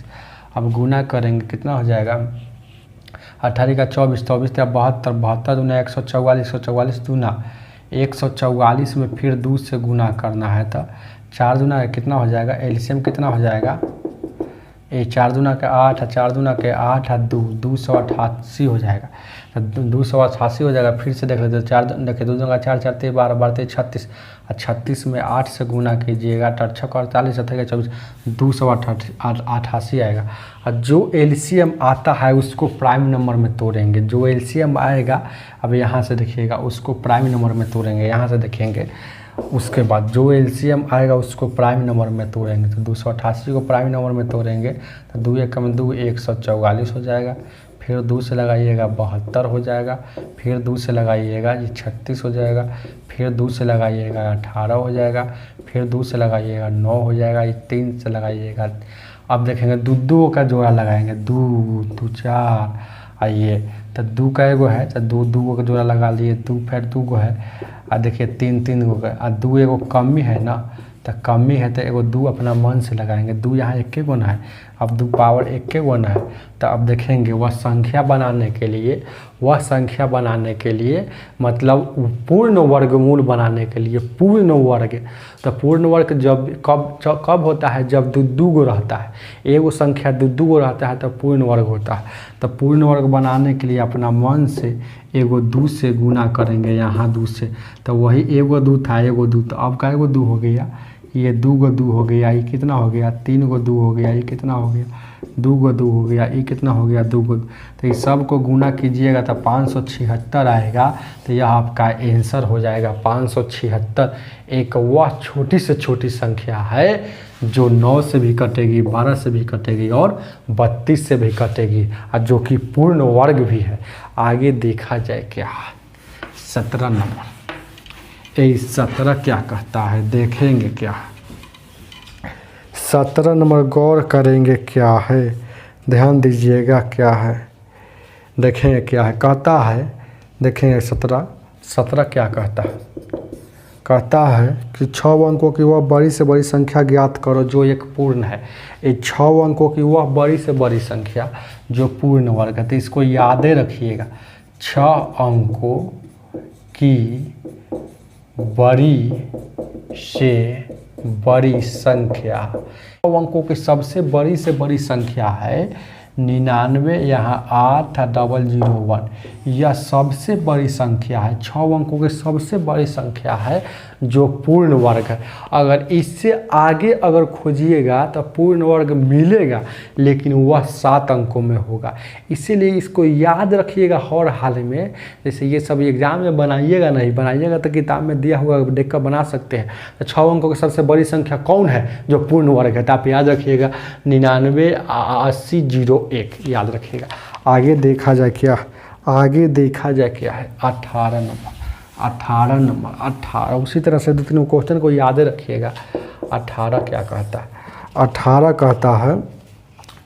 [SPEAKER 1] अब गुना करेंगे कितना हो जाएगा, 18 का 24, 24 या 72, 72 दूना 144, 144 दूना 144 में फिर 2 से गुना करना है। तो 4 दूना कितना हो जाएगा, एलसीएम कितना हो जाएगा, ये 4 दूना के 8, 4 दूना के 8 और 2, 288 हो जाएगा। तो 288 हो जाएगा। फिर से देख लेते, 4 देखिए, 2 दूना 4, 4 3 12, 12 36, और 36 में 8 से गुना कीजिएगा, 8 6 48, 7 24, 288 आएगा। और जो एलसीएम आता है उसको प्राइम नंबर में तोड़ेंगे, जो एलसीएम आएगा, अब यहाँ से देखिएगा, उसको प्राइम नंबर में तोड़ेंगे, यहाँ से देखेंगे, उसके बाद जो एलसीएम आएगा उसको प्राइम नंबर में तोड़ेंगे। तो 288 को प्राइम नंबर में तोड़ेंगे तो 2 1 कम 2 144 हो जाएगा। फिर 2 से लगाइएगा 72 हो जाएगा। फिर 2 से लगाइएगा ये 36 हो जाएगा। फिर 2 से लगाइएगा 18 हो जाएगा। फिर 2 से लगाइएगा 9 हो जाएगा। ये 3 से लगाइएगा, अब देखेंगे 2 का जोड़ा लगाएंगे, 2 2 4 आइए तो दू का एगो है तो दू दू गो जोड़ा लगा लिए, दू फिर दू गो है और देखिए तीन तीन गो है और दू एगो कमी है ना, तो कमी है तो एगो दू अपना मन से लगाएंगे, दू यहाँ एक गो ना है, अब दू पावर एक गो ना है। तो अब देखेंगे वह संख्या बनाने के लिए मतलब पूर्ण वर्गमूल बनाने के लिए पूर्ण वर्ग, तो पूर्ण वर्ग जब कब होता है, जब दू गो रहता है, एगो संख्या दू गो रहता है तो पूर्ण वर्ग होता है। तो पूर्ण वर्ग बनाने के लिए अपना मन से एगो दू से गुना करेंगे, यहाँ दू से, तो वही एगो दू था एगो दू, तो अब का एगो दू हो गया, ये दू गो दू हो गया, ये कितना हो गया, तीन गो दू हो गया, ये कितना हो गया, दू गो दू हो गया, ये कितना हो गया, दू गो। तो ये सब को गुना कीजिएगा तो 576 आएगा। तो यह आपका आंसर हो जाएगा 576। एक वह छोटी से छोटी संख्या है जो 9 से भी कटेगी, 12 से भी कटेगी और 32 से भी कटेगी, और जो कि पूर्ण वर्ग भी है। आगे देखा जाए क्या 17 नंबर, 17 क्या कहता है, देखेंगे क्या 17 नंबर गौर करेंगे क्या है, ध्यान दीजिएगा क्या है, देखेंगे क्या है। कहता है, देखेंगे 17 क्या कहता है, कहता है कि 6 अंकों की वह बड़ी से बड़ी संख्या ज्ञात करो जो एक पूर्ण है। ये 6 अंकों की वह बड़ी से बड़ी संख्या जो पूर्ण वर्ग है, तो इसको यादें रखिएगा। 6 अंकों की बड़ी से बड़ी संख्या, 6 अंकों की सबसे बड़ी से बड़ी संख्या है 99, यहाँ 8001, यह सबसे बड़ी संख्या है, 6 अंकों की सबसे बड़ी संख्या है जो पूर्ण वर्ग है। अगर इससे आगे अगर खोजिएगा तो पूर्ण वर्ग मिलेगा, लेकिन वह 7 अंकों में होगा। इसीलिए इसको याद रखिएगा हर हाल में। जैसे ये सब एग्जाम में बनाइएगा, नहीं बनाइएगा तो किताब में दिया हुआ देख कर बना सकते हैं। तो 6 अंकों की सबसे बड़ी संख्या कौन है जो पूर्ण वर्ग है, तो आप याद रखिएगा 99 80 01, याद रखिएगा। आगे देखा जाए क्या, आगे देखा जाए क्या है 18 नंबर, 18 उसी तरह से 2-3 क्वेश्चन को याद रखिएगा। 18 क्या कहता है, 18 कहता है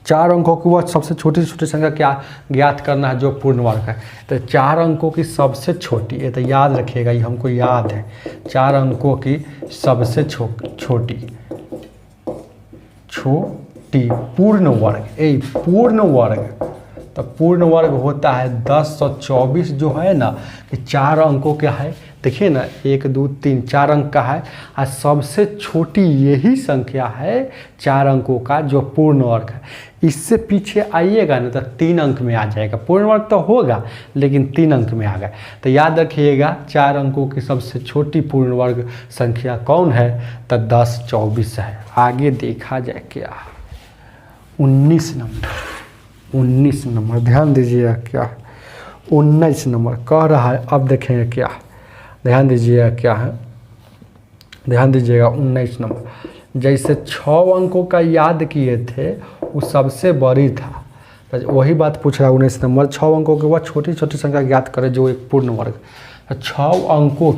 [SPEAKER 1] 4 अंकों की वह सबसे छोटी से छोटी संख्या क्या ज्ञात करना है जो पूर्ण वर्ग है। तो 4 अंकों की सबसे छोटी, ये तो याद रखिएगा, ये हमको याद है। 4 अंकों की सबसे छोटी पूर्ण वर्ग, पूर्ण वर्ग, तो पूर्ण वर्ग होता है 1024, जो है ना कि 4 अंकों का है। देखिए ना 1 2 3 4 अंक का है, और सबसे छोटी यही संख्या है 4 अंकों का जो पूर्ण वर्ग है। इससे पीछे आइएगा ना तो 3 अंक में आ जाएगा, पूर्ण वर्ग तो होगा लेकिन 3 अंक में आ गया। तो याद रखिएगा 4 अंकों की सबसे छोटी पूर्ण वर्ग संख्या कौन है, तो 1024 है। आगे देखा जाए क्या 19 नंबर, ध्यान दीजिएगा क्या 19 नंबर कह रहा है। अब देखेंगे क्या, ध्यान दीजिएगा क्या है, ध्यान दीजिएगा 19 नंबर। जैसे 6 अंकों का याद किए थे वो सबसे बड़ी था, तो वही बात पूछ रहा है 19 नंबर। 6 अंकों के बाद छोटी छोटी संख्या ज्ञात करें जो एक पूर्ण वर्ग। 6 अंकों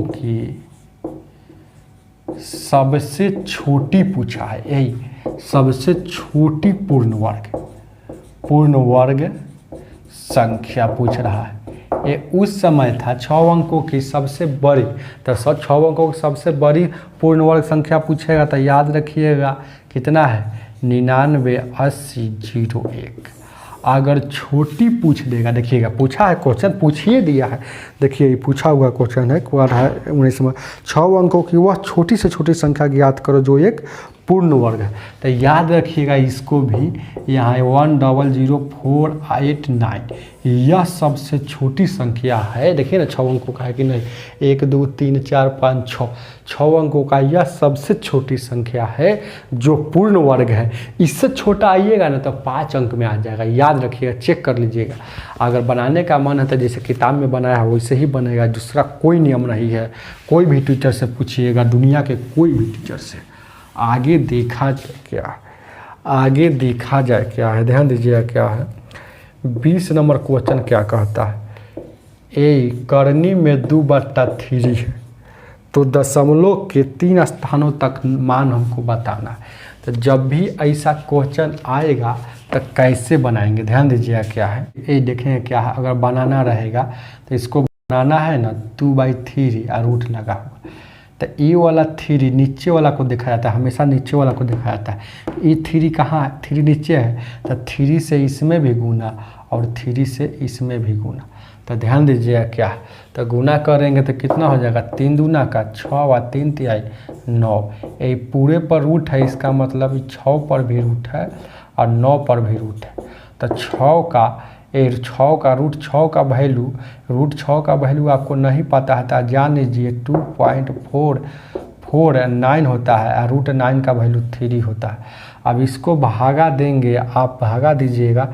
[SPEAKER 1] की सबसे छोटी पूछा है, यही सबसे छोटी पूर्ण वर्ग संख्या पूछ रहा है। ये उस समय था 6 अंकों की सबसे बड़ी, तो 6 अंकों की सबसे बड़ी पूर्ण वर्ग संख्या पूछेगा तो याद रखिएगा कितना है 99 80 01। अगर छोटी पूछ देगा, देखिएगा पूछा है क्वेश्चन, पूछिए दिया है, देखिए ये पूछा हुआ क्वेश्चन है, क्या है 19 में 6 अंकों की वह छोटी से छोटी संख्या ज्ञात करो जो एक पूर्ण वर्ग है। तो याद रखिएगा इसको भी, यहाँ 100489, यह सबसे छोटी संख्या है। देखिए ना 6 अंकों का है कि नहीं, 1 2 3 4 5 6 अंकों का यह सबसे छोटी संख्या है जो पूर्ण वर्ग है। इससे छोटा आइएगा ना तो 5 अंक में आ जाएगा, याद रखिएगा, चेक कर लीजिएगा। अगर बनाने का मन है तो जैसे किताब में बनाया है वैसे ही बनेगा, दूसरा कोई नियम नहीं है। कोई भी टीचर से पूछिएगा, दुनिया के कोई भी टीचर से। आगे देखा जाए क्या है, ध्यान दीजिएगा क्या है 20 नंबर क्वेश्चन क्या कहता है। करनी में 2/3 है तो दशमलव के 3 स्थानों तक मान हमको बताना है। तो जब भी ऐसा क्वेश्चन आएगा तो कैसे बनाएंगे, ध्यान दीजिएगा क्या है। ये देखेंगे क्या है, अगर बनाना रहेगा तो इसको बनाना है ना 2/3 और रूट लगा हुआ, तो ये वाला 3 नीचे वाला को देखा जाता है, हमेशा नीचे वाला को देखा जाता है। ये 3 कहाँ है, 3 नीचे है, तो 3 से इसमें भी गुना और 3 से इसमें भी गुना। तो ध्यान दीजिएगा क्या है, तो गुना करेंगे तो कितना हो जाएगा, 3 दूना का 6 और 3 तिहाई 9। ये पूरे पर रूट है, इसका मतलब 6 पर भी रूट है और 9 पर भी रूट है। तो 6 का रूट 6 का वैल्यू आपको नहीं पता है तो जान लीजिए 2.449 होता है और रूट 9 का वैल्यू 3 होता है। अब इसको भागा देंगे, आप भागा दीजिएगा